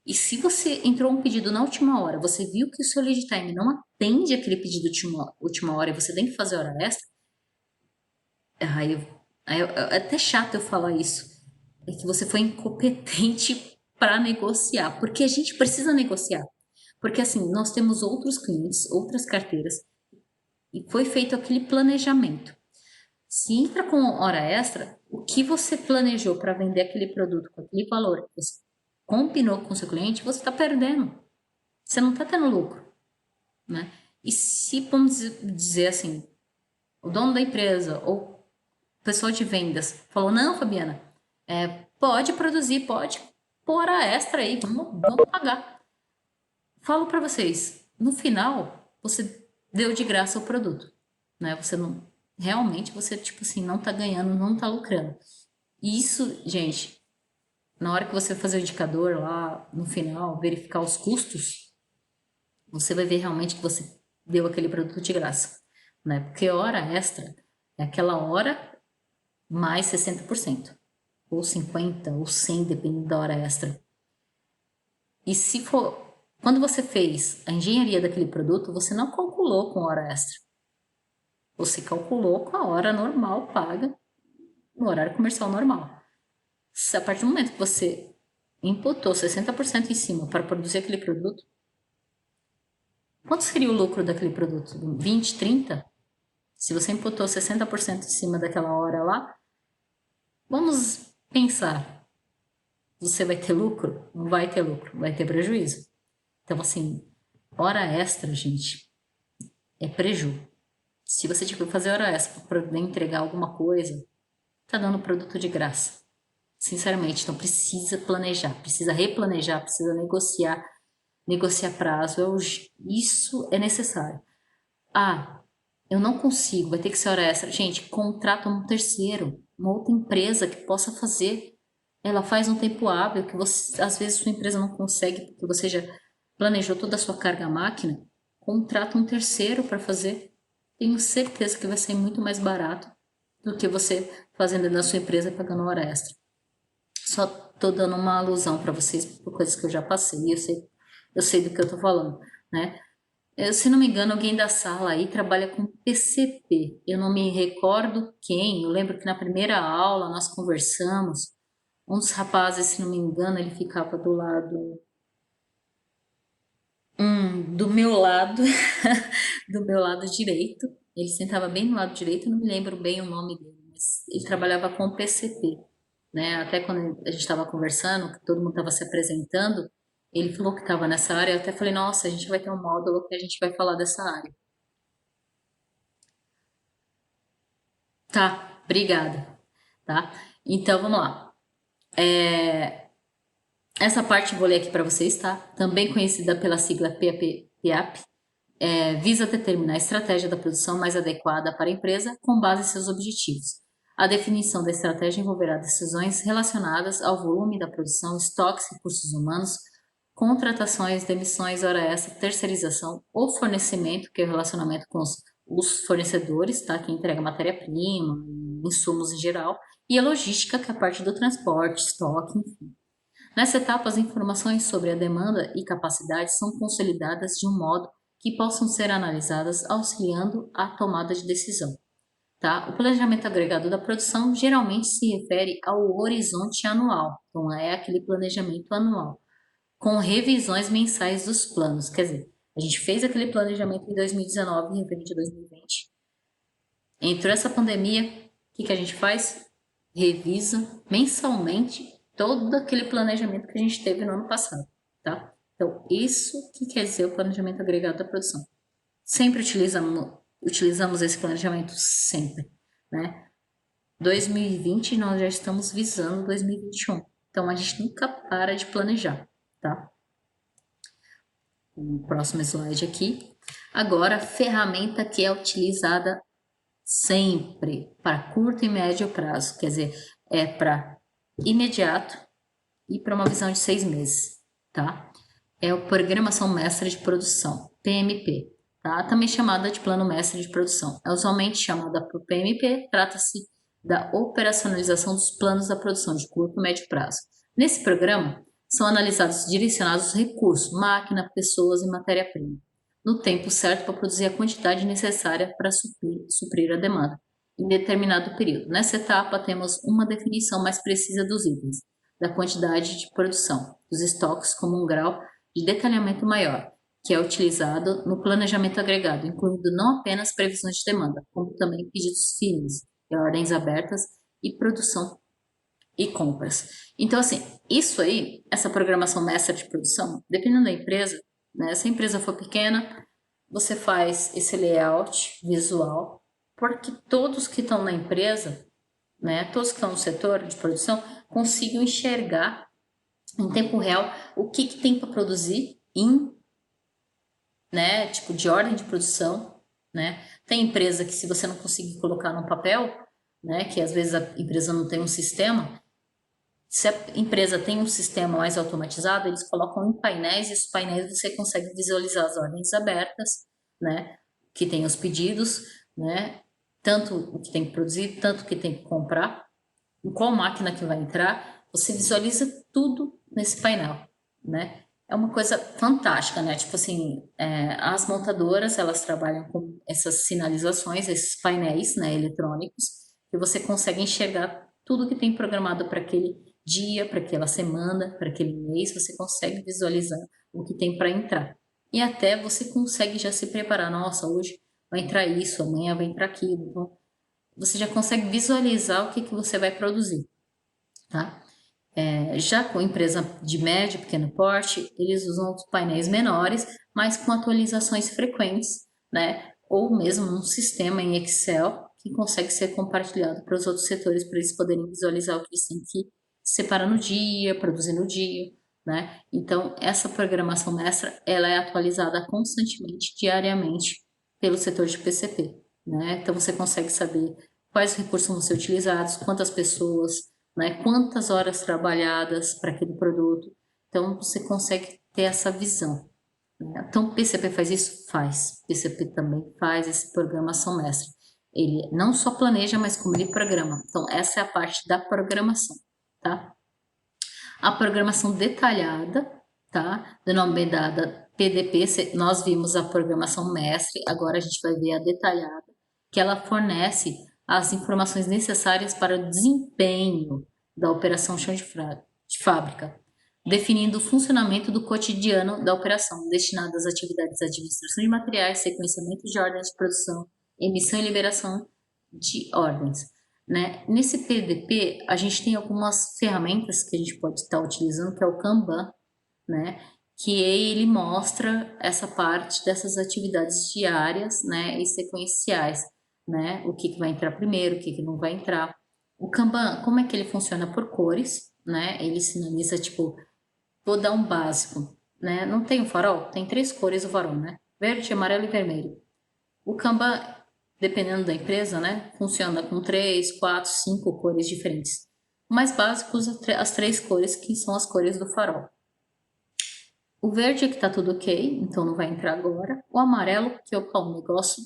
E se você entrou um pedido na última hora, você viu que o seu lead time não atende aquele pedido de última hora e você tem que fazer hora extra, aí, é até chato eu falar isso. É que você foi incompetente para negociar, porque a gente precisa negociar. Porque assim, nós temos outros clientes, outras carteiras, e foi feito aquele planejamento. Se entra com hora extra, o que você planejou para vender aquele produto com aquele valor que você combinou com o seu cliente, você está perdendo. Você não está tendo lucro, né? E se, vamos dizer assim, o dono da empresa ou o pessoal de vendas falou, não, Fabiana, pode produzir, pode pôr hora extra aí, vamos pagar. Falo para vocês, no final, você deu de graça o produto, né? Você não, realmente, você, tipo assim, não tá ganhando, não tá lucrando. E isso, gente, na hora que você fazer o indicador lá, no final, verificar os custos, você vai ver realmente que você deu aquele produto de graça, né? Porque hora extra é aquela hora mais 60%, ou 50, ou 100, dependendo da hora extra. E se for, quando você fez a engenharia daquele produto, você não calculou com hora extra. Você calculou com a hora normal paga no horário comercial normal. Se a partir do momento que você imputou 60% em cima para produzir aquele produto, quanto seria o lucro daquele produto? 20, 30? Se você imputou 60% em cima daquela hora lá, vamos pensar, você vai ter lucro? Não vai ter lucro, vai ter prejuízo. Então, assim, hora extra, gente, é preju. Se você tiver que fazer hora extra para poder entregar alguma coisa, tá dando produto de graça. Sinceramente, então precisa planejar, precisa replanejar, precisa negociar, negociar prazo. Isso é necessário. Ah, eu não consigo, vai ter que ser hora extra. Gente, contrata um terceiro, uma outra empresa que possa fazer. Ela faz um tempo hábil que você, às vezes sua empresa não consegue, porque você já planejou toda a sua carga máquina. Contrata um terceiro para fazer. Tenho certeza que vai ser muito mais barato do que você fazendo na sua empresa e pagando hora extra. Só tô dando uma alusão para vocês por coisas que eu já passei. Eu sei do que eu tô falando, né? Se não me engano, alguém da sala aí trabalha com PCP. Eu não me recordo quem. Eu lembro que na primeira aula nós conversamos. Um dos rapazes, se não me engano, ele ficava do lado, do meu lado, do meu lado direito. Ele sentava bem do lado direito, eu não me lembro bem o nome dele, mas ele trabalhava com PCP, né? Até quando a gente estava conversando, que todo mundo estava se apresentando, ele falou que estava nessa área. Eu até falei, nossa, a gente vai ter um módulo que a gente vai falar dessa área. Tá, obrigada, tá? Então vamos lá. Essa parte vou ler aqui para vocês, tá? Também conhecida pela sigla PAP, visa determinar a estratégia da produção mais adequada para a empresa com base em seus objetivos. A definição da estratégia envolverá decisões relacionadas ao volume da produção, estoques, recursos humanos, contratações, demissões, hora extra, terceirização, o fornecimento, que é o relacionamento com os fornecedores, tá? Que entrega matéria-prima, insumos em geral, e a logística, que é a parte do transporte, estoque, enfim. Nessa etapa, as informações sobre a demanda e capacidade são consolidadas de um modo que possam ser analisadas auxiliando a tomada de decisão. Tá? O planejamento agregado da produção geralmente se refere ao horizonte anual, então é aquele planejamento anual, com revisões mensais dos planos. Quer dizer, a gente fez aquele planejamento em 2019 referente a 2020. Entrou essa pandemia, o que a gente faz? Revisa mensalmente todo aquele planejamento que a gente teve no ano passado, tá? Então, isso que quer dizer o planejamento agregado da produção. Sempre utilizamos utilizamos esse planejamento sempre, né? 2020 nós já estamos visando 2021. Então a gente nunca para de planejar, tá? O próximo slide aqui. Agora, ferramenta que é utilizada sempre para curto e médio prazo, quer dizer, é para imediato e para uma visão de 6 meses, tá? É o Programação Mestra de Produção, PMP, tá? Também chamada de Plano Mestre de Produção. É usualmente chamada por PMP, trata-se da operacionalização dos planos da produção de curto e médio prazo. Nesse programa, são analisados e direcionados os recursos, máquina, pessoas e matéria-prima, no tempo certo para produzir a quantidade necessária para suprir a demanda, em determinado período. Nessa etapa, temos uma definição mais precisa dos itens, da quantidade de produção, dos estoques como um grau de detalhamento maior, que é utilizado no planejamento agregado, incluindo não apenas previsões de demanda, como também pedidos firmes, ordens abertas e produção e compras. Então, assim, isso aí, essa programação mestra de produção, dependendo da empresa, né? Se a empresa for pequena, você faz esse layout visual, porque todos que estão na empresa, né, todos que estão no setor de produção, consigam enxergar em tempo real o que tem para produzir em, né, tipo de ordem de produção, né? Tem empresa que se você não conseguir colocar no papel, né, que às vezes a empresa não tem um sistema, se a empresa tem um sistema mais automatizado, eles colocam em painéis e os painéis você consegue visualizar as ordens abertas, né, que tem os pedidos, né, tanto o que tem que produzir, tanto o que tem que comprar, em qual máquina que vai entrar, você visualiza tudo nesse painel, né? É uma coisa fantástica, né? Tipo assim, as montadoras, elas trabalham com essas sinalizações, esses painéis, né, eletrônicos, que você consegue enxergar tudo que tem programado para aquele dia, para aquela semana, para aquele mês, você consegue visualizar o que tem para entrar. E até você consegue já se preparar, nossa, hoje vai entrar isso, amanhã vai entrar aquilo. Então, você já consegue visualizar o que você vai produzir, tá? Já com empresa de médio e pequeno porte, eles usam os painéis menores, mas com atualizações frequentes, né? Ou mesmo um sistema em Excel que consegue ser compartilhado para os outros setores para eles poderem visualizar o que eles têm que separar no dia, produzir no dia, né? Então, essa programação mestra, ela é atualizada constantemente, diariamente, pelo setor de PCP, né? Então, você consegue saber quais recursos vão ser utilizados, quantas pessoas, né? Quantas horas trabalhadas para aquele produto. Então, você consegue ter essa visão, né? Então, o PCP faz isso? Faz. O PCP também faz esse programação mestra. Ele não só planeja, mas como ele programa. Então, essa é a parte da programação, tá? A programação detalhada, tá? Denominada PDP, nós vimos a programação mestre, agora a gente vai ver a detalhada, que ela fornece as informações necessárias para o desempenho da operação chão de fábrica, definindo o funcionamento do cotidiano da operação, destinado às atividades de administração de materiais, sequenciamento de ordens de produção, emissão e liberação de ordens, né? Nesse PDP, a gente tem algumas ferramentas que a gente pode estar utilizando, que é o Kanban, né? Que ele mostra essa parte dessas atividades diárias, né? E sequenciais, né? O que vai entrar primeiro, o que não vai entrar. O Kanban, como é que ele funciona? Por cores, né? Ele sinaliza, tipo, vou dar um básico, né? Não tem o farol? Tem 3 cores o farol, né? Verde, amarelo e vermelho. O Kanban, dependendo da empresa, né, funciona com 3, 4, 5 cores diferentes. O mais básico usa as 3 cores, que são as cores do farol. O verde é que tá tudo ok, então não vai entrar agora. O amarelo, que opa, o negócio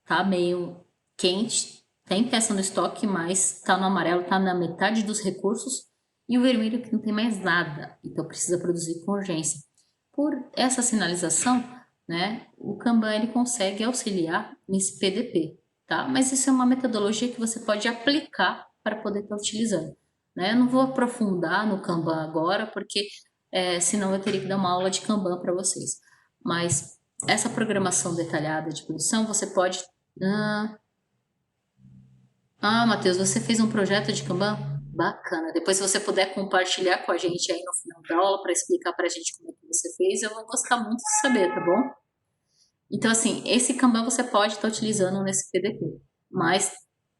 tá meio quente, tem peça no estoque, mas tá no amarelo, tá na metade dos recursos. E o vermelho que não tem mais nada, então precisa produzir com urgência. Por essa sinalização, né, o Kanban ele consegue auxiliar nesse PDP, tá? Mas isso é uma metodologia que você pode aplicar para poder estar utilizando, né? Eu não vou aprofundar no Kanban agora, porque senão eu teria que dar uma aula de Kanban para vocês. Mas essa programação detalhada de produção, você pode... Matheus, você fez um projeto de Kanban? Bacana. Depois, se você puder compartilhar com a gente aí no final da aula para explicar para a gente como é que você fez, eu vou gostar muito de saber, tá bom? Então, assim, esse Kanban você pode estar utilizando nesse PDP, mas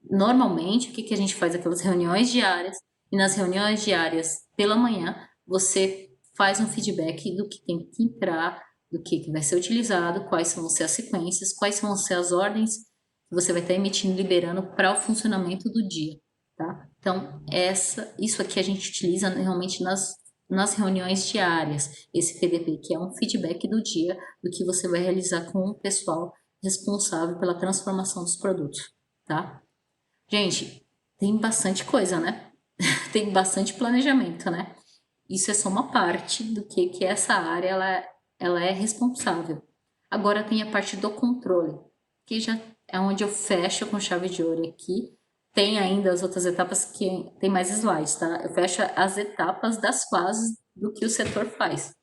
normalmente o que que a gente faz? Aquelas reuniões diárias, e nas reuniões diárias pela manhã você faz um feedback do que tem que entrar, do que vai ser utilizado, quais vão ser as sequências, quais vão ser as ordens que você vai estar emitindo, liberando para o funcionamento do dia, tá? Então, isso aqui a gente utiliza realmente nas reuniões diárias, esse PDP, que é um feedback do dia, do que você vai realizar com o pessoal responsável pela transformação dos produtos, tá? Gente, tem bastante coisa, né? Tem bastante planejamento, né? Isso é só uma parte do que essa área ela é responsável. Agora tem a parte do controle, que já é onde eu fecho com chave de ouro aqui. Tem ainda as outras etapas que tem mais slides, tá? Eu fecho as etapas das fases do que o setor faz.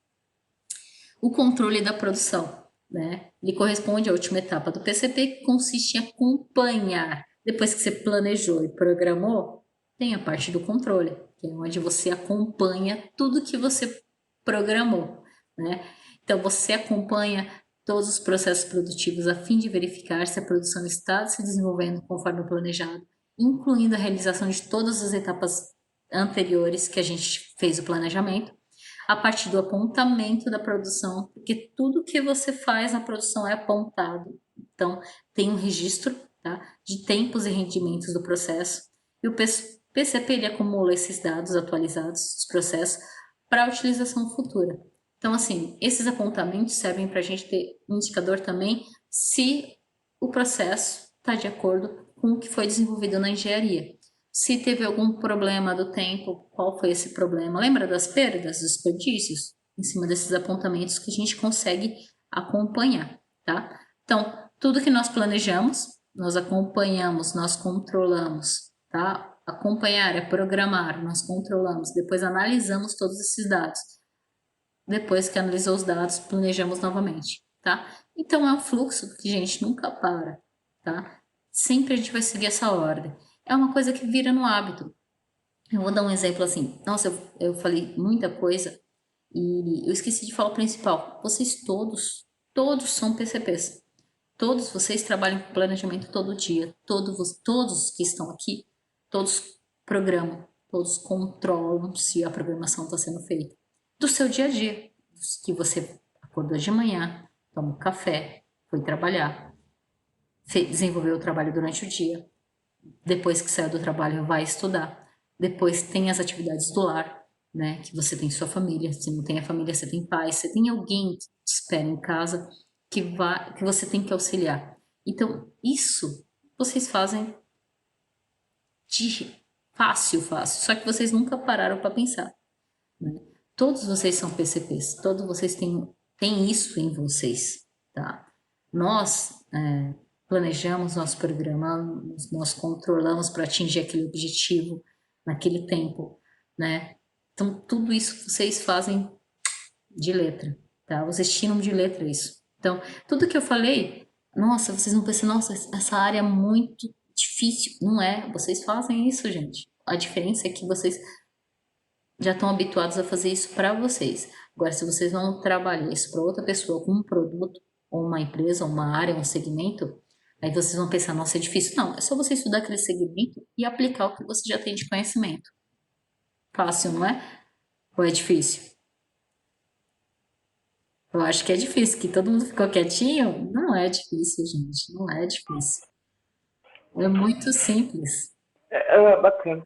O controle da produção, né? Ele corresponde à última etapa do PCP, que consiste em acompanhar. Depois que você planejou e programou, tem a parte do controle, que é onde você acompanha tudo que você programou, né? Então você acompanha todos os processos produtivos a fim de verificar se a produção está se desenvolvendo conforme o planejado, incluindo a realização de todas as etapas anteriores que a gente fez o planejamento, a partir do apontamento da produção, porque tudo que você faz na produção é apontado. Então, tem um registro, tá, de tempos e rendimentos do processo, e o PCP ele acumula esses dados atualizados dos processos para utilização futura. Então, assim, esses apontamentos servem para a gente ter um indicador também se o processo está de acordo com o que foi desenvolvido na engenharia. Se teve algum problema do tempo, qual foi esse problema? Lembra das perdas, dos desperdícios? Em cima desses apontamentos que a gente consegue acompanhar, tá? Então, tudo que nós planejamos, nós acompanhamos, nós controlamos, tá? Acompanhar é programar, nós controlamos, depois analisamos todos esses dados. Depois que analisou os dados, planejamos novamente, tá? Então é um fluxo que a gente nunca para, tá? Sempre a gente vai seguir essa ordem. É uma coisa que vira no hábito. Eu vou dar um exemplo assim. Nossa, eu falei muita coisa e eu esqueci de falar o principal. Vocês todos são PCPs. Todos vocês trabalham com planejamento todo dia. Todos que estão aqui, todos programam, todos controlam se a programação está sendo feita. Do seu dia a dia, que você acordou de manhã, toma um café, foi trabalhar, desenvolveu o trabalho durante o dia, depois que saiu do trabalho vai estudar, depois tem as atividades do lar, né, que você tem sua família, se não tem a família, você tem pais, você tem alguém que te espera em casa que você tem que auxiliar. Então, isso vocês fazem de fácil, só que vocês nunca pararam para pensar, né? Todos vocês são PCPs, todos vocês têm isso em vocês, tá? Nós planejamos, nós programamos, nós controlamos para atingir aquele objetivo naquele tempo, né? Então, tudo isso vocês fazem de letra, tá? Vocês tiram de letra isso. Então, tudo que eu falei, nossa, vocês não pensam, nossa, essa área é muito difícil. Não é, vocês fazem isso, gente. A diferença é que vocês já estão habituados a fazer isso para vocês. Agora, se vocês vão trabalhar isso para outra pessoa com um produto, ou uma empresa, ou uma área, um segmento, aí vocês vão pensar, nossa, é difícil. Não, é só você estudar aquele segmento e aplicar o que você já tem de conhecimento. Fácil, não é? Ou é difícil? Eu acho que é difícil, que todo mundo ficou quietinho. Não é difícil, gente. Não é difícil. É muito simples. Bacana,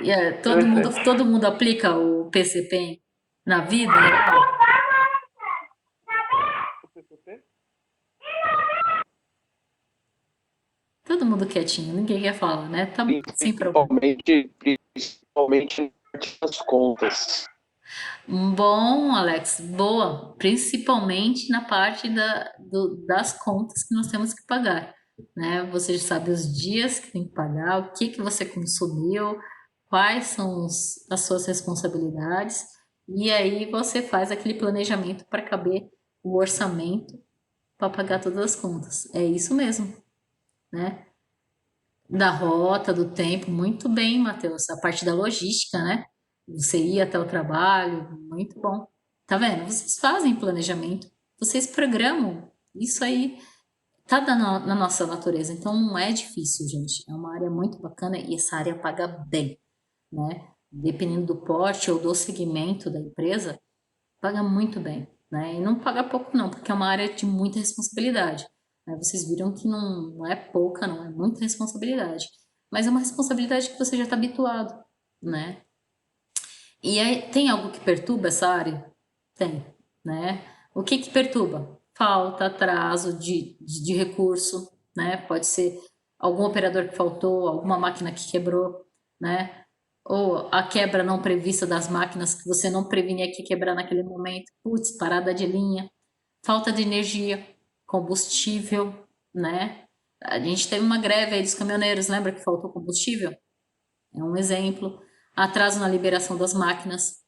E interessante. todo mundo aplica o PCP na vida real. O PCP? Todo mundo quietinho, ninguém quer falar, né? Tá bom, sem problema. Principalmente nas contas. Bom, Alex, boa. Principalmente na parte das contas que nós temos que pagar, né? Você já sabe os dias que tem que pagar, o que que você consumiu, quais são as suas responsabilidades, e aí você faz aquele planejamento para caber o orçamento para pagar todas as contas. É isso mesmo, né? Da rota, do tempo, muito bem, Matheus. A parte da logística, né? Você ir até o trabalho, muito bom. Tá vendo? Vocês fazem planejamento. vocês programam. Isso aí tá na nossa natureza, então não é difícil, gente. É uma área muito bacana e essa área paga bem, né? Dependendo do porte ou do segmento da empresa, paga muito bem, né? E não paga pouco não, porque é uma área de muita responsabilidade, né? Vocês viram que não é pouca, não é muita responsabilidade, mas é uma responsabilidade que você já está habituado, né? E aí, tem algo que perturba essa área? Tem, né? O que que perturba? Falta, atraso de recurso, né? Pode ser algum operador que faltou, alguma máquina que quebrou, né? Ou a quebra não prevista das máquinas que você não previnia que ia quebrar naquele momento. Putz, parada de linha, falta de energia, combustível, né? A gente teve uma greve aí dos caminhoneiros, lembra que faltou combustível? É um exemplo. Atraso na liberação das máquinas,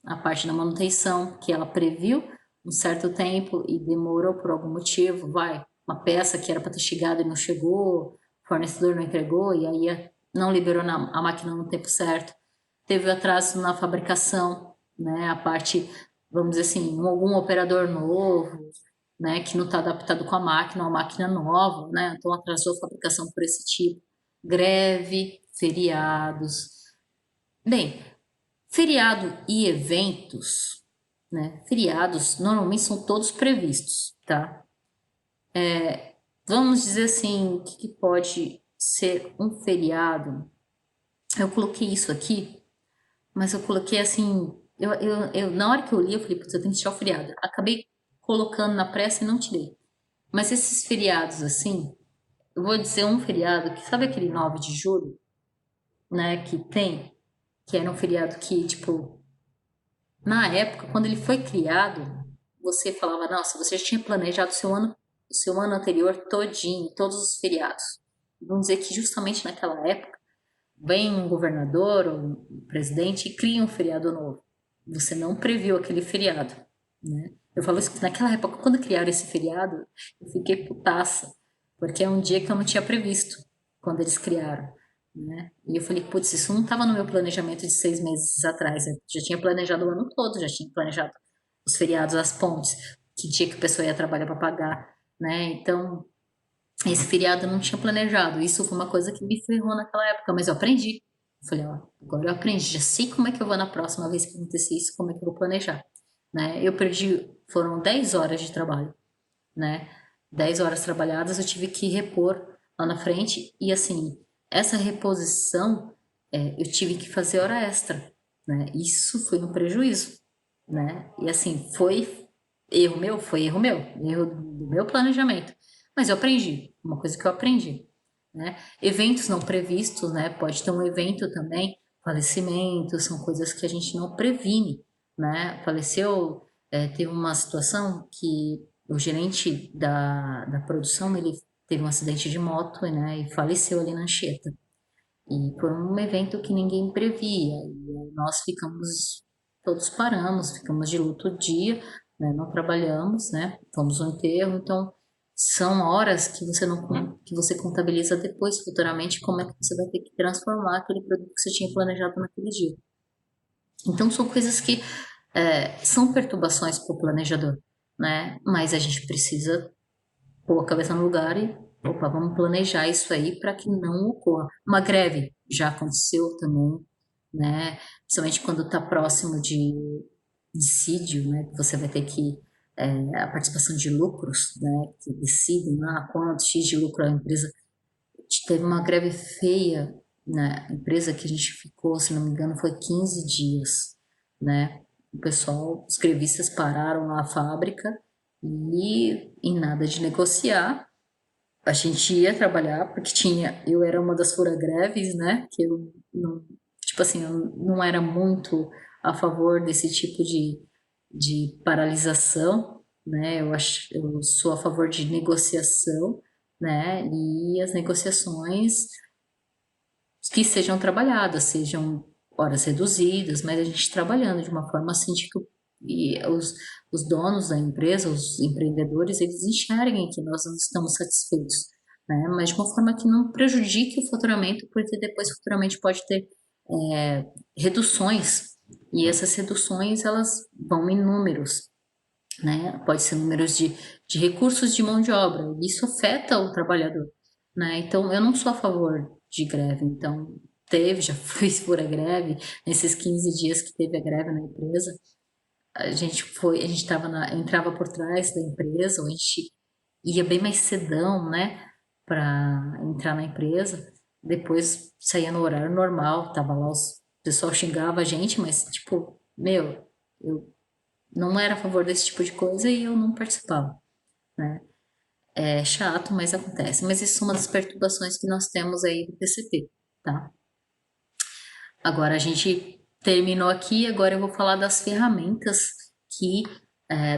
a parte da manutenção, que ela previu um certo tempo e demorou por algum motivo, vai, uma peça que era para ter chegado e não chegou, o fornecedor não entregou e aí não liberou a máquina no tempo certo. Teve atraso na fabricação, né, a parte, vamos dizer assim, algum operador novo, né, que não está adaptado com a máquina, uma máquina nova, né, então atrasou a fabricação por esse tipo. Greve, feriados. Bem, feriado e eventos, né? Feriados normalmente são todos previstos, tá? Vamos dizer assim, o que pode ser um feriado? Eu coloquei isso aqui, mas eu coloquei assim. Na hora que eu li, eu falei, putz, eu tenho que tirar o feriado. Acabei colocando na pressa e não tirei. Mas esses feriados assim, eu vou dizer um feriado que, sabe aquele 9 de julho, né? Que era um feriado que, tipo, na época, quando ele foi criado, você falava, nossa, você já tinha planejado o seu ano anterior todinho, todos os feriados. Vamos dizer que justamente naquela época, vem um governador ou um presidente e cria um feriado novo. Você não previu aquele feriado, né? Eu falo isso que naquela época, quando criaram esse feriado, eu fiquei putaça, porque é um dia que eu não tinha previsto, quando eles criaram, né? E eu falei, putz, isso não estava no meu planejamento de 6 meses atrás. Eu já tinha planejado o ano todo, já tinha planejado os feriados, as pontes, que dia que a pessoa ia trabalhar para pagar, né? Então, esse feriado eu não tinha planejado. Isso foi uma coisa que me ferrou naquela época, mas eu aprendi. Eu falei, ó, agora eu aprendi, já sei como é que eu vou na próxima vez que acontecer isso, como é que eu vou planejar, né? Eu perdi, foram 10 horas de trabalho, né? 10 horas trabalhadas eu tive que repor lá na frente e assim, essa reposição eu tive que fazer hora extra, né? Isso foi um prejuízo, né? E assim, foi erro do meu planejamento. Mas eu aprendi, uma coisa que eu aprendi, né? Eventos não previstos, né? Pode ter um evento também, falecimento, são coisas que a gente não previne, né? Faleceu, teve uma situação que o gerente da produção, ele teve um acidente de moto, né? E faleceu ali na Anchieta. E foi um evento que ninguém previa. E nós todos paramos, ficamos de luto o dia, né? Não trabalhamos, né? Fomos ao enterro, então são horas que que você contabiliza depois, futuramente, como é que você vai ter que transformar aquele produto que você tinha planejado naquele dia. Então são coisas que são perturbações para o planejador, né? Mas a gente precisa pôr a cabeça no lugar e, opa, vamos planejar isso aí para que não ocorra. Uma greve já aconteceu também, né? Principalmente quando está próximo de dissídio, né? Que você vai ter que a participação de lucros, né? Que decidem lá quanto X de lucro a empresa. Teve uma greve feia na empresa que a gente ficou, se não me engano, foi 15 dias, né? O pessoal, os grevistas pararam a fábrica e em nada de negociar, a gente ia trabalhar, porque eu era uma das fura-greves, né? Que eu não, tipo assim, eu não era muito a favor desse tipo de paralisação, né? Eu sou a favor de negociação, né? E as negociações que sejam trabalhadas, sejam horas reduzidas, mas a gente trabalhando de uma forma assim de que os donos da empresa, os empreendedores, eles enxerguem que nós não estamos satisfeitos, né? Mas de uma forma que não prejudique o faturamento, porque depois futuramente pode ter reduções, e essas reduções elas vão em números, né? Pode ser números de recursos de mão de obra. Isso afeta o trabalhador, né? Então, eu não sou a favor de greve. Então, já fui por a greve, nesses 15 dias que teve a greve na empresa, a gente entrava por trás da empresa, ou a gente ia bem mais cedão, né, para entrar na empresa. Depois saía no horário normal, tava lá, o pessoal xingava a gente, mas, tipo, meu, eu não era a favor desse tipo de coisa e eu não participava, né? É chato, mas acontece. Mas isso é uma das perturbações que nós temos aí do PCP, tá? Agora a gente terminou aqui, agora eu vou falar das ferramentas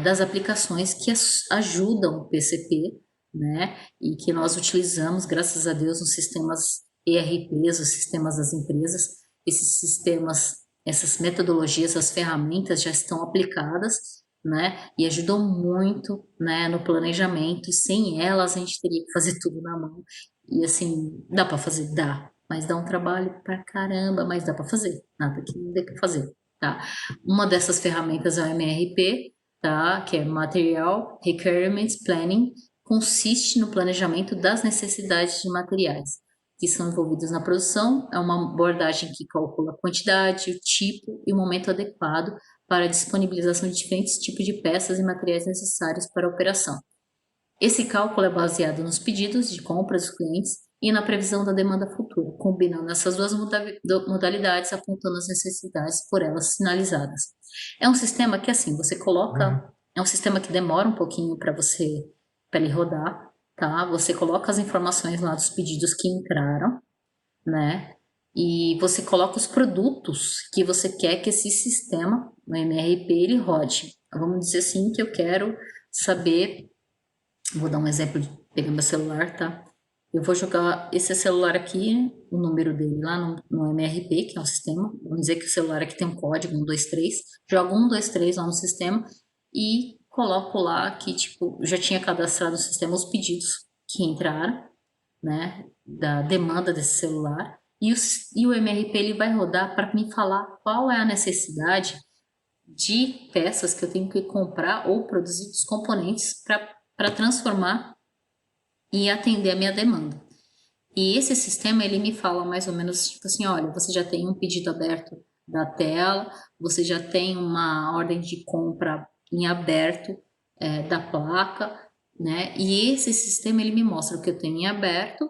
das aplicações que ajudam o PCP, né? E que nós utilizamos, graças a Deus, nos sistemas ERPs, os sistemas das empresas. Esses sistemas, essas metodologias, essas ferramentas já estão aplicadas, né? E ajudam muito, né, no planejamento. E sem elas a gente teria que fazer tudo na mão. E assim, dá para fazer? Dá, mas dá um trabalho pra caramba, mas dá para fazer. Nada que não dê para fazer, tá? Uma dessas ferramentas é o MRP, tá? Que é Material Requirements Planning, consiste no planejamento das necessidades de materiais que são envolvidos na produção. É uma abordagem que calcula a quantidade, o tipo e o momento adequado para a disponibilização de diferentes tipos de peças e materiais necessários para a operação. Esse cálculo é baseado nos pedidos de compra dos clientes e na previsão da demanda futura, combinando essas duas modalidades, apontando as necessidades por elas sinalizadas. É um sistema que, assim, você coloca, é um sistema que demora um pouquinho para ele rodar, tá? Você coloca as informações lá dos pedidos que entraram, né? E você coloca os produtos que você quer que esse sistema, o MRP, ele rode. Vamos dizer assim que eu quero saber. Vou dar um exemplo de pegar meu celular, tá? Eu vou jogar esse celular aqui, o número dele lá no MRP, que é um sistema. Vamos dizer que o celular aqui tem um código 123. Jogo 123 lá no sistema e coloco lá que, tipo, já tinha cadastrado no sistema os pedidos que entraram, né? Da demanda desse celular. E o MRP ele vai rodar para me falar qual é a necessidade de peças que eu tenho que comprar ou produzir dos componentes para transformar e atender a minha demanda. E esse sistema ele me fala mais ou menos tipo assim, olha, você já tem um pedido aberto da tela, você já tem uma ordem de compra em aberto da placa, né? E esse sistema ele me mostra o que eu tenho em aberto,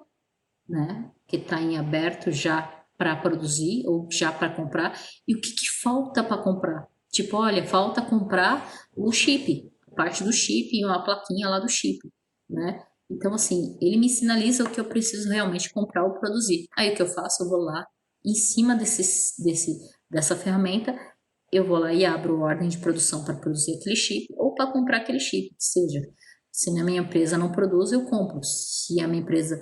né? Que está em aberto já para produzir ou já para comprar e o que, que falta para comprar. Tipo, olha, falta comprar o chip, a parte do chip e uma plaquinha lá do chip, né? Então, assim, ele me sinaliza o que eu preciso realmente comprar ou produzir. Aí o que eu faço? Eu vou lá, em cima dessa ferramenta, eu vou lá e abro ordem de produção para produzir aquele chip ou para comprar aquele chip, seja. Se a minha empresa não produz, eu compro. Se a minha empresa,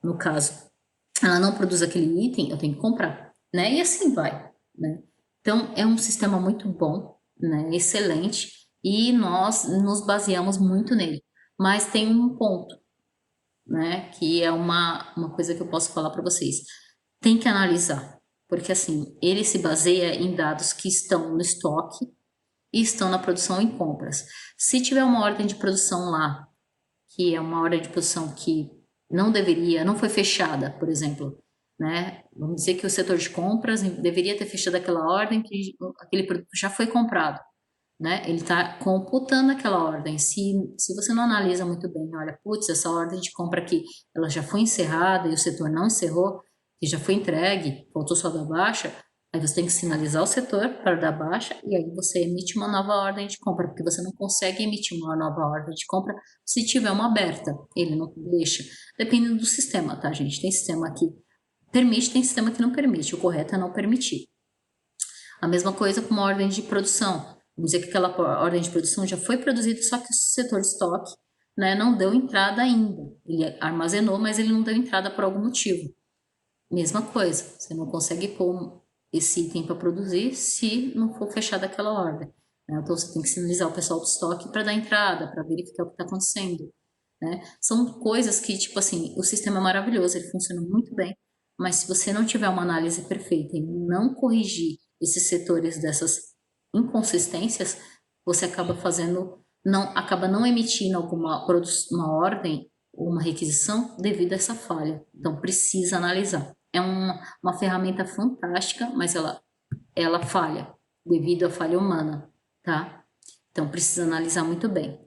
no caso, ela não produz aquele item, eu tenho que comprar, né? E assim vai, né? Então, é um sistema muito bom, né? Excelente, e nós nos baseamos muito nele. Mas tem um ponto, né? Que é uma coisa que eu posso falar para vocês. Tem que analisar, porque assim, ele se baseia em dados que estão no estoque e estão na produção e compras. Se tiver uma ordem de produção lá, que é uma ordem de produção que não deveria, não foi fechada, por exemplo, né? Vamos dizer que o setor de compras deveria ter fechado aquela ordem que aquele produto já foi comprado, né? Ele está computando aquela ordem. Se você não analisa muito bem, olha, putz, essa ordem de compra aqui, ela já foi encerrada e o setor não encerrou, que já foi entregue, faltou só da baixa, aí você tem que sinalizar o setor para dar baixa e aí você emite uma nova ordem de compra, porque você não consegue emitir uma nova ordem de compra se tiver uma aberta. Ele não deixa. Dependendo do sistema, tá, gente? Tem sistema que permite, tem sistema que não permite. O correto é não permitir. A mesma coisa com uma ordem de produção. Vamos dizer que aquela ordem de produção já foi produzida, só que o setor de estoque, né, não deu entrada ainda. Ele armazenou, mas ele não deu entrada por algum motivo. Mesma coisa, você não consegue pôr esse item para produzir se não for fechada aquela ordem, né? Então você tem que sinalizar o pessoal do estoque para dar entrada, para verificar o que está acontecendo, né? São coisas que, tipo assim, o sistema é maravilhoso, ele funciona muito bem, mas se você não tiver uma análise perfeita e não corrigir esses setores inconsistências, você acaba acaba não emitindo uma ordem ou uma requisição devido a essa falha. Então, precisa analisar. É uma ferramenta fantástica, mas ela falha devido à falha humana, tá? Então, precisa analisar muito bem.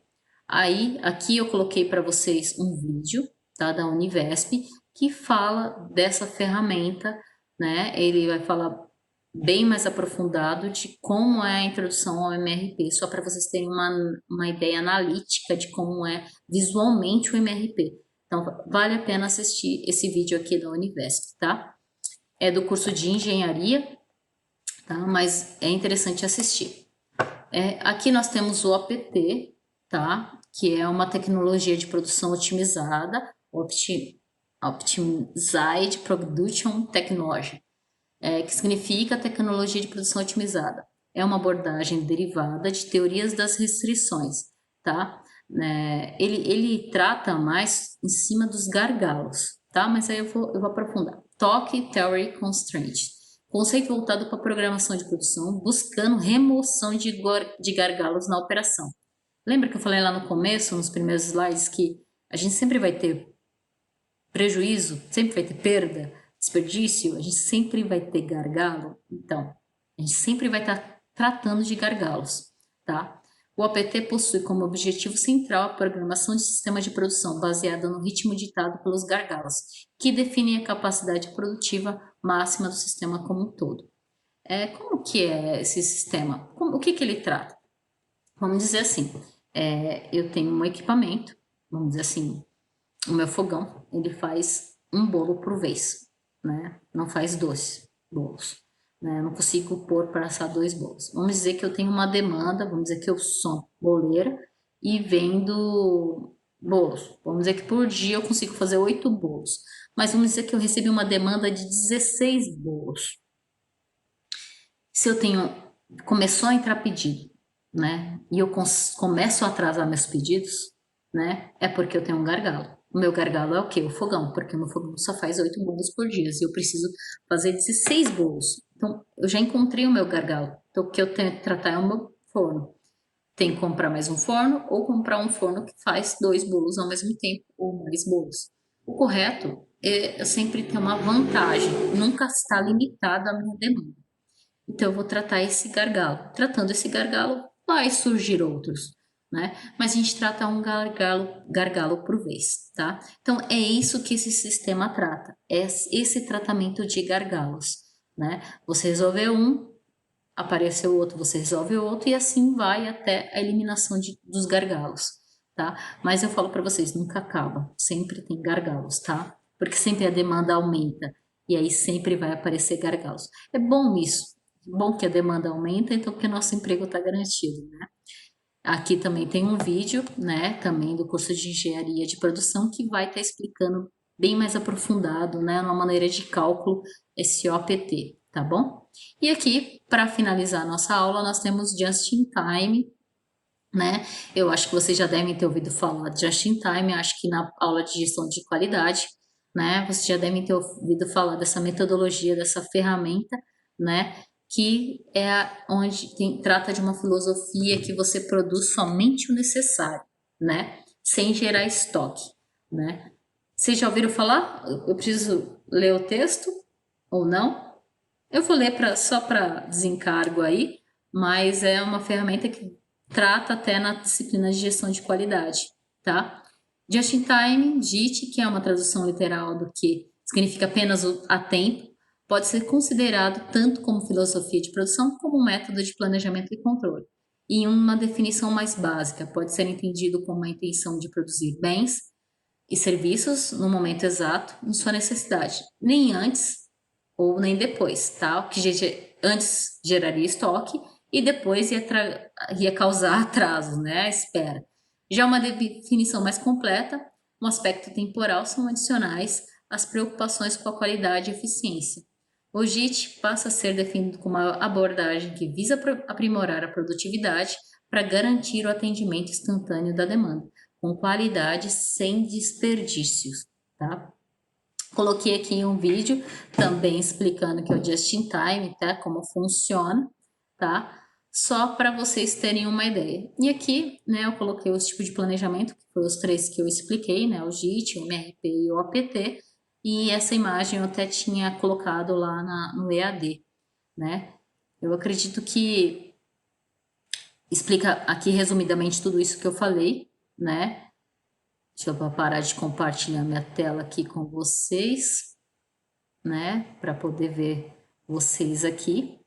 Aí, aqui eu coloquei para vocês um vídeo, tá, da Univesp, que fala dessa ferramenta, né? Ele vai falar bem mais aprofundado de como é a introdução ao MRP, só para vocês terem uma ideia analítica de como é visualmente o MRP. Então, vale a pena assistir esse vídeo aqui da Univesp, tá? É do curso de engenharia, tá? Mas é interessante assistir. Aqui nós temos o OPT, tá? Que é uma tecnologia de produção otimizada, Optimized Production Technology, que significa tecnologia de produção otimizada. É uma abordagem derivada de teorias das restrições, tá? Ele trata mais em cima dos gargalos, tá? Mas aí eu vou aprofundar. TOC, Theory Constraint. Conceito voltado para programação de produção, buscando remoção de gargalos na operação. Lembra que eu falei lá no começo, nos primeiros slides, que a gente sempre vai ter prejuízo, sempre vai ter perda, desperdício, a gente sempre vai ter gargalo? Então, a gente sempre vai estar tratando de gargalos, tá? O APT possui como objetivo central a programação de sistemas de produção baseada no ritmo ditado pelos gargalos, que definem a capacidade produtiva máxima do sistema como um todo. Como que é esse sistema? O que ele trata? Vamos dizer assim, eu tenho um equipamento, vamos dizer assim, o meu fogão, ele faz um bolo por vez, né? Não faz 2 bolos, né? Eu não consigo pôr para assar 2 bolos. Vamos dizer que eu tenho uma demanda, vamos dizer que eu sou boleira e vendo bolos. Vamos dizer que por dia eu consigo fazer 8 bolos. Mas vamos dizer que eu recebi uma demanda de 16 bolos. Se eu começou a entrar pedido, né? E eu começo a atrasar meus pedidos, né? É porque eu tenho um gargalo. O meu gargalo é o quê? O fogão, porque o meu fogão só faz 8 bolos por dia e eu preciso fazer 16 bolos. Então, eu já encontrei o meu gargalo. Então, o que eu tenho que tratar é o meu forno. Tem que comprar mais um forno ou comprar um forno que faz 2 bolos ao mesmo tempo ou mais bolos. O correto é eu sempre ter uma vantagem, nunca estar limitado à minha demanda. Então, eu vou tratar esse gargalo. Tratando esse gargalo, vai surgir outros, né? Mas a gente trata um gargalo por vez, tá? Então, é isso que esse sistema trata. É esse tratamento de gargalos, né? Você resolveu um, apareceu outro, você resolve outro, e assim vai até a eliminação dos gargalos, tá? Mas eu falo para vocês, nunca acaba. Sempre tem gargalos, tá? Porque sempre a demanda aumenta. E aí sempre vai aparecer gargalos. É bom isso. Bom que a demanda aumenta, então que o nosso emprego está garantido, né? Aqui também tem um vídeo, né, também do curso de engenharia de produção que vai estar explicando bem mais aprofundado, né, uma maneira de cálculo esse OPT, tá bom? E aqui, para finalizar a nossa aula, nós temos Just in Time, né? Eu acho que vocês já devem ter ouvido falar de Just in Time, acho que na aula de gestão de qualidade, né, vocês já devem ter ouvido falar dessa metodologia, dessa ferramenta, né, que onde trata de uma filosofia que você produz somente o necessário, né, sem gerar estoque, né. Vocês já ouviram falar? Eu preciso ler o texto ou não? Eu vou ler só para desencargo aí, mas é uma ferramenta que trata até na disciplina de gestão de qualidade, tá? Just in time, JIT, que é uma tradução literal do que significa apenas a tempo, pode ser considerado tanto como filosofia de produção como um método de planejamento e controle. E em uma definição mais básica, pode ser entendido como a intenção de produzir bens e serviços no momento exato, em sua necessidade, nem antes ou nem depois, tá? O que antes geraria estoque e depois ia causar atraso, né? A espera. Já uma definição mais completa, um aspecto temporal são adicionais às preocupações com a qualidade e eficiência. O JIT passa a ser definido como uma abordagem que visa aprimorar a produtividade para garantir o atendimento instantâneo da demanda, com qualidade sem desperdícios, tá? Coloquei aqui um vídeo também explicando que é o Just in Time, tá? Como funciona, tá? só para vocês terem uma ideia. E aqui, né, eu coloquei os tipos de planejamento, que foram os três que eu expliquei, né, o JIT, o MRP e o OPT, e essa imagem eu até tinha colocado lá no EAD, né. Eu acredito que explica aqui resumidamente tudo isso que eu falei, né. Deixa eu parar de compartilhar minha tela aqui com vocês, né, para poder ver vocês aqui.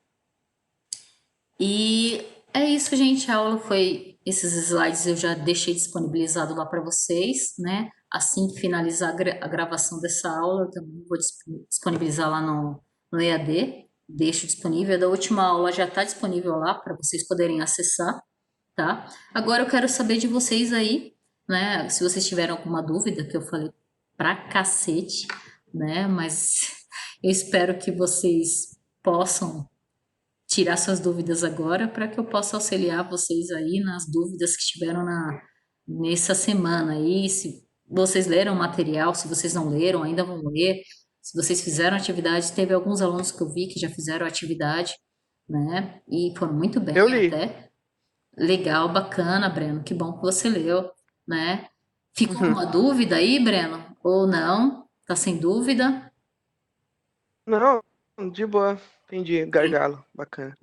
E é isso, gente. A aula foi. Esses slides eu já deixei disponibilizado lá para vocês, né? Assim que finalizar a gravação dessa aula, eu também vou disponibilizar lá no EAD. Deixo disponível. A da última aula já está disponível lá para vocês poderem acessar, tá? Agora eu quero saber de vocês aí, né? Se vocês tiveram alguma dúvida, que eu falei pra cacete, né? Mas eu espero que vocês possam tirar suas dúvidas agora para que eu possa auxiliar vocês aí nas dúvidas que tiveram nessa semana aí. Se vocês leram o material, se vocês não leram, ainda vão ler. Se vocês fizeram atividade, teve alguns alunos que eu vi que já fizeram atividade, né? E foram muito bem Eu li. até. Legal, bacana, Breno. Que bom que você leu, né? Ficou Uhum. alguma dúvida aí, Breno? Ou não? Tá sem dúvida? Não, de boa. Entendi. Gargalo. Bacana.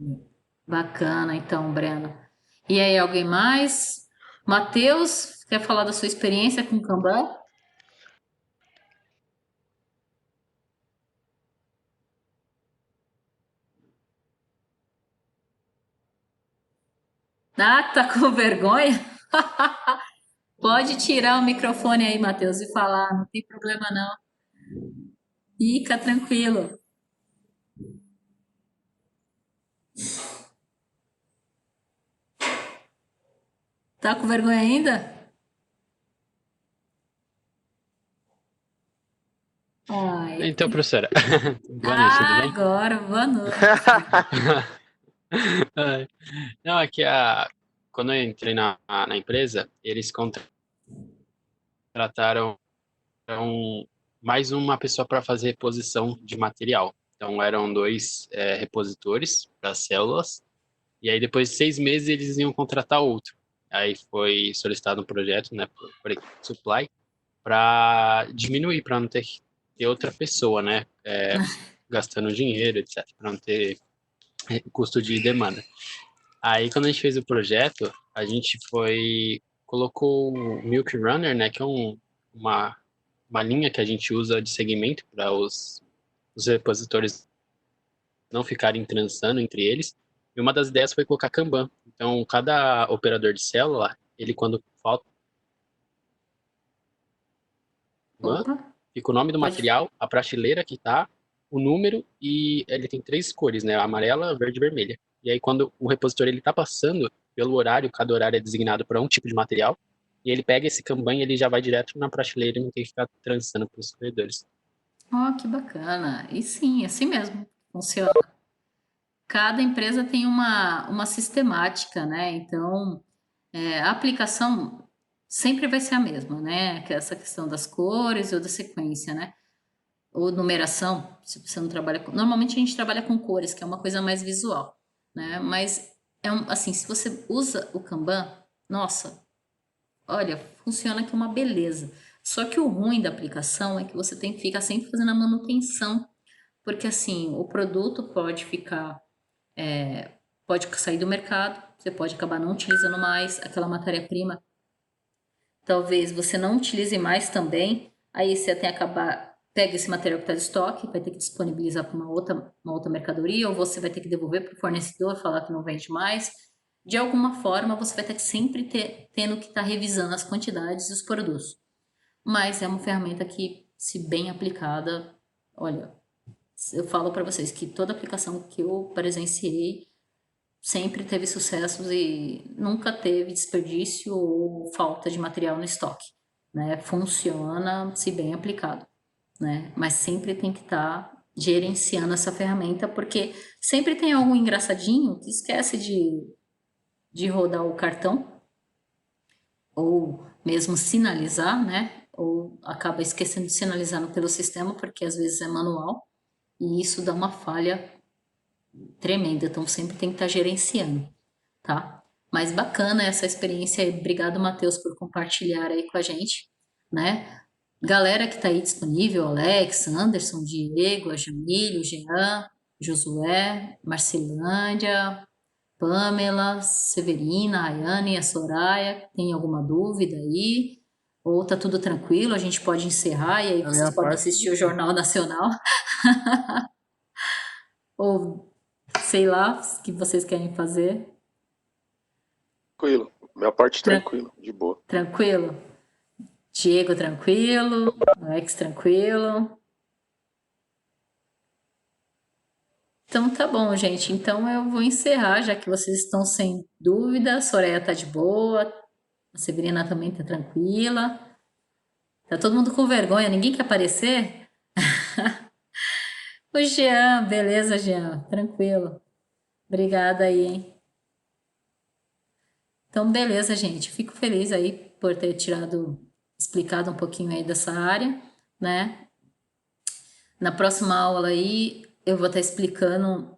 Bacana, então, Breno. E aí, alguém mais? Matheus, quer falar da sua experiência com Kanban? Ah, tá com vergonha? Pode tirar o microfone aí, Matheus, e falar, não tem problema não. Fica tranquilo. Tá com vergonha ainda? Ai, Então, professora, boa noite, tudo bem? agora, boa noite. Ai, não, quando eu entrei na empresa, eles contrataram mais uma pessoa para fazer reposição de material. Então, eram dois repositores para células, e aí depois de 6 meses eles iam contratar outro. Aí foi solicitado um projeto, né, por equipe de supply, para diminuir, para não ter que ter outra pessoa, né, gastando dinheiro, etc., para não ter custo de demanda. Aí, quando a gente fez o projeto, a gente colocou o Milk Runner, né, que é uma linha que a gente usa de segmento para os repositores não ficarem trançando entre eles. E uma das ideias foi colocar Kanban. Então, cada operador de célula, ele quando falta Kanban, Opa, fica o nome do pode. material, a prateleira que tá, o número e ele tem 3 cores, né? Amarela, verde e vermelha. E aí quando o repositor ele tá passando pelo horário, cada horário é designado para um tipo de material, e ele pega esse Kanban e ele já vai direto na prateleira e não tem que ficar trançando pelos corredores. Ó, que bacana. E sim, assim mesmo funciona. Cada empresa tem uma sistemática, né? Então, a aplicação sempre vai ser a mesma, né? Que é essa questão das cores ou da sequência, né? Ou numeração, se você não trabalha com... Normalmente a gente trabalha com cores, que é uma coisa mais visual, né? Mas, assim, se você usa o Kanban, nossa, olha, funciona que é uma beleza. Só que o ruim da aplicação é que você tem que ficar sempre fazendo a manutenção, porque assim, o produto pode sair do mercado, você pode acabar não utilizando mais aquela matéria-prima, talvez você não utilize mais também, aí você até acabar, pega esse material que está de estoque, vai ter que disponibilizar para uma outra mercadoria, ou você vai ter que devolver para o fornecedor, falar que não vende mais. De alguma forma, você vai ter que sempre tendo que estar revisando as quantidades e os produtos. Mas é uma ferramenta que, se bem aplicada, olha, eu falo para vocês que toda aplicação que eu presenciei sempre teve sucessos e nunca teve desperdício ou falta de material no estoque, né? Funciona se bem aplicado, né? Mas sempre tem que estar gerenciando essa ferramenta, porque sempre tem algum engraçadinho que esquece de rodar o cartão ou mesmo sinalizar, né? Ou acaba esquecendo de sinalizar pelo sistema, porque às vezes é manual, e isso dá uma falha tremenda, então sempre tem que estar gerenciando. tá? Mas bacana essa experiência aí. Obrigado, Matheus, por compartilhar aí com a gente, né? Galera que tá aí disponível, Alex, Anderson, Diego, a Jamílio, Jean, Josué, Marcelândia, Pamela, Severina, Rayane, a Soraya, tem alguma dúvida aí? Ou tá tudo tranquilo? A gente pode encerrar e aí Da vocês minha podem parte, assistir o Jornal Nacional, ou sei lá, o que vocês querem fazer. Tranquilo. Minha parte Tran- tranquilo, de boa. tranquilo? Diego tranquilo, Alex tranquilo. Então tá bom, gente. Então eu vou encerrar, já que vocês estão sem dúvida. A Soraya tá de boa, a Severina também tá tranquila. Tá todo mundo com vergonha, ninguém quer aparecer? O Jean, beleza, Jean, tranquilo. Obrigada aí, hein? Então, beleza, gente. Fico feliz aí por ter explicado um pouquinho aí dessa área, né? Na próxima aula aí, eu vou estar explicando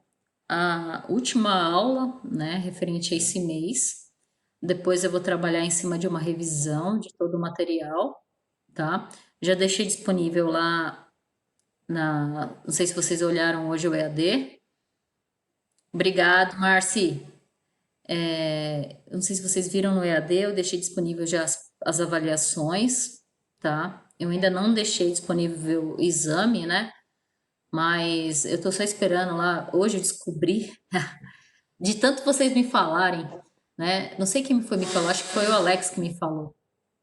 a última aula, né, referente a esse mês. Depois eu vou trabalhar em cima de uma revisão de todo o material, tá? Já deixei disponível lá não sei se vocês olharam hoje o EAD. Obrigado, Marci. Eu não sei se vocês viram no EAD, eu deixei disponível já as avaliações, tá? Eu ainda não deixei disponível o exame, né? Mas eu tô só esperando lá. Hoje eu descobri, de tanto vocês me falarem, né? Não sei quem foi me falou, acho que foi o Alex que me falou,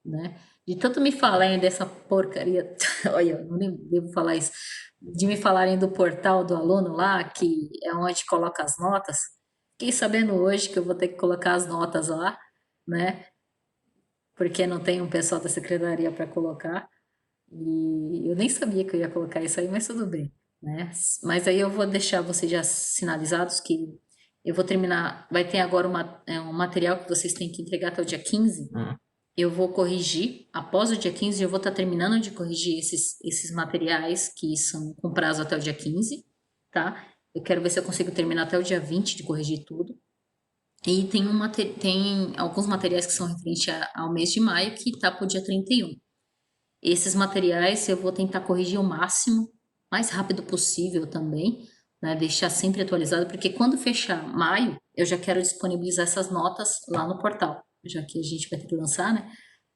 né? De tanto me falarem dessa porcaria, olha, eu nem devo falar isso, de me falarem do portal do aluno lá, que é onde coloca as notas. Fiquei sabendo hoje que eu vou ter que colocar as notas lá, né? Porque não tem um pessoal da secretaria para colocar. E eu nem sabia que eu ia colocar isso aí, mas tudo bem, né? Mas aí eu vou deixar vocês já sinalizados que eu vou terminar. Vai ter agora um material que vocês têm que entregar até o dia 15. Eu vou corrigir. Após o dia 15, eu vou estar terminando de corrigir esses materiais que são com prazo até o dia 15, tá? Eu quero ver se eu consigo terminar até o dia 20 de corrigir tudo. E tem alguns materiais que são referentes ao mês de maio que tá para o dia 31. Esses materiais eu vou tentar corrigir o máximo, mais rápido possível também, né? Deixar sempre atualizado, porque quando fechar maio, eu já quero disponibilizar essas notas lá no portal, já que a gente vai ter que lançar, né?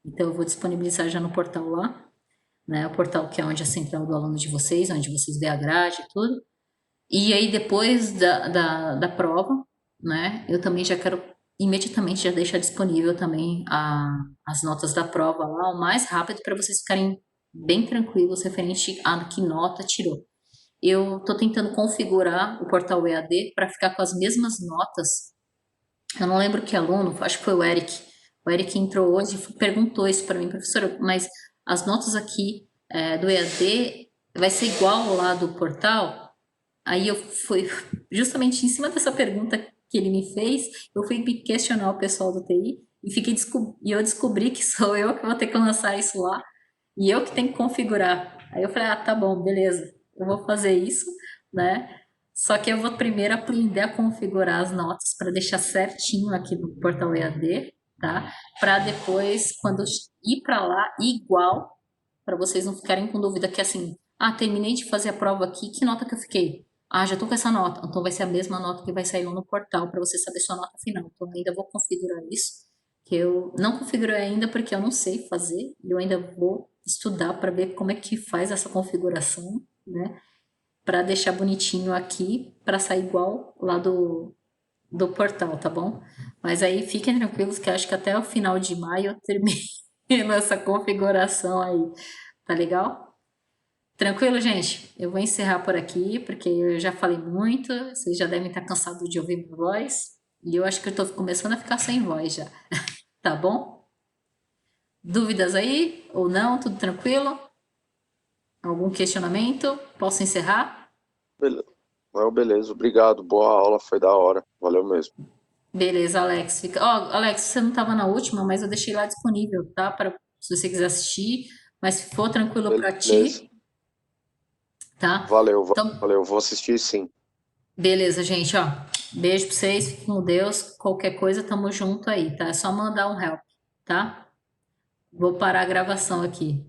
Então eu vou disponibilizar já no portal lá, né? O portal que é onde é a central do aluno de vocês, onde vocês vê a grade e tudo. E aí depois da prova, né? Eu também já quero imediatamente já deixar disponível também as notas da prova lá o mais rápido para vocês ficarem bem tranquilos referente a que nota tirou. Eu estou tentando configurar o portal EAD para ficar com as mesmas notas. Eu não lembro que aluno, acho que foi o Eric. O Eric entrou hoje e perguntou isso para mim, professora, mas as notas aqui do EAD vai ser igual lá do portal? Aí eu fui justamente em cima dessa pergunta que ele me fez, eu fui me questionar o pessoal do TI e eu descobri que sou eu que vou ter que lançar isso lá e eu que tenho que configurar. Aí eu falei, ah, tá bom, beleza, eu vou fazer isso, né? Só que eu vou primeiro aprender a configurar as notas para deixar certinho aqui no portal EAD, tá? Para depois, quando ir para lá, igual, para vocês não ficarem com dúvida que assim, ah, terminei de fazer a prova aqui, que nota que eu fiquei? Ah, já tô com essa nota. Então vai ser a mesma nota que vai sair lá no portal para você saber sua nota final. Então ainda vou configurar isso, que eu não configurei ainda porque eu não sei fazer, e eu ainda vou estudar para ver como é que faz essa configuração, né? Para deixar bonitinho aqui, para sair igual lá do portal, tá bom? Mas aí fiquem tranquilos que eu acho que até o final de maio eu termino essa configuração aí, tá legal? Tranquilo, gente? Eu vou encerrar por aqui, porque eu já falei muito, vocês já devem estar cansados de ouvir minha voz, e eu acho que eu estou começando a ficar sem voz já, tá bom? Dúvidas aí ou não? Tudo tranquilo? Algum questionamento? Posso encerrar? Beleza. Não, beleza, obrigado. Boa aula, foi da hora. Valeu mesmo. Beleza, Alex. Ó, Alex, você não estava na última, mas eu deixei lá disponível, tá? Se você quiser assistir, mas se for tranquilo para Beleza. ti, tá? Valeu, Então, valeu. Vou assistir sim. Beleza, gente, ó. Beijo pra vocês, fiquem com Deus. Qualquer coisa, tamo junto aí, tá? É só mandar um help, tá? Vou parar a gravação aqui.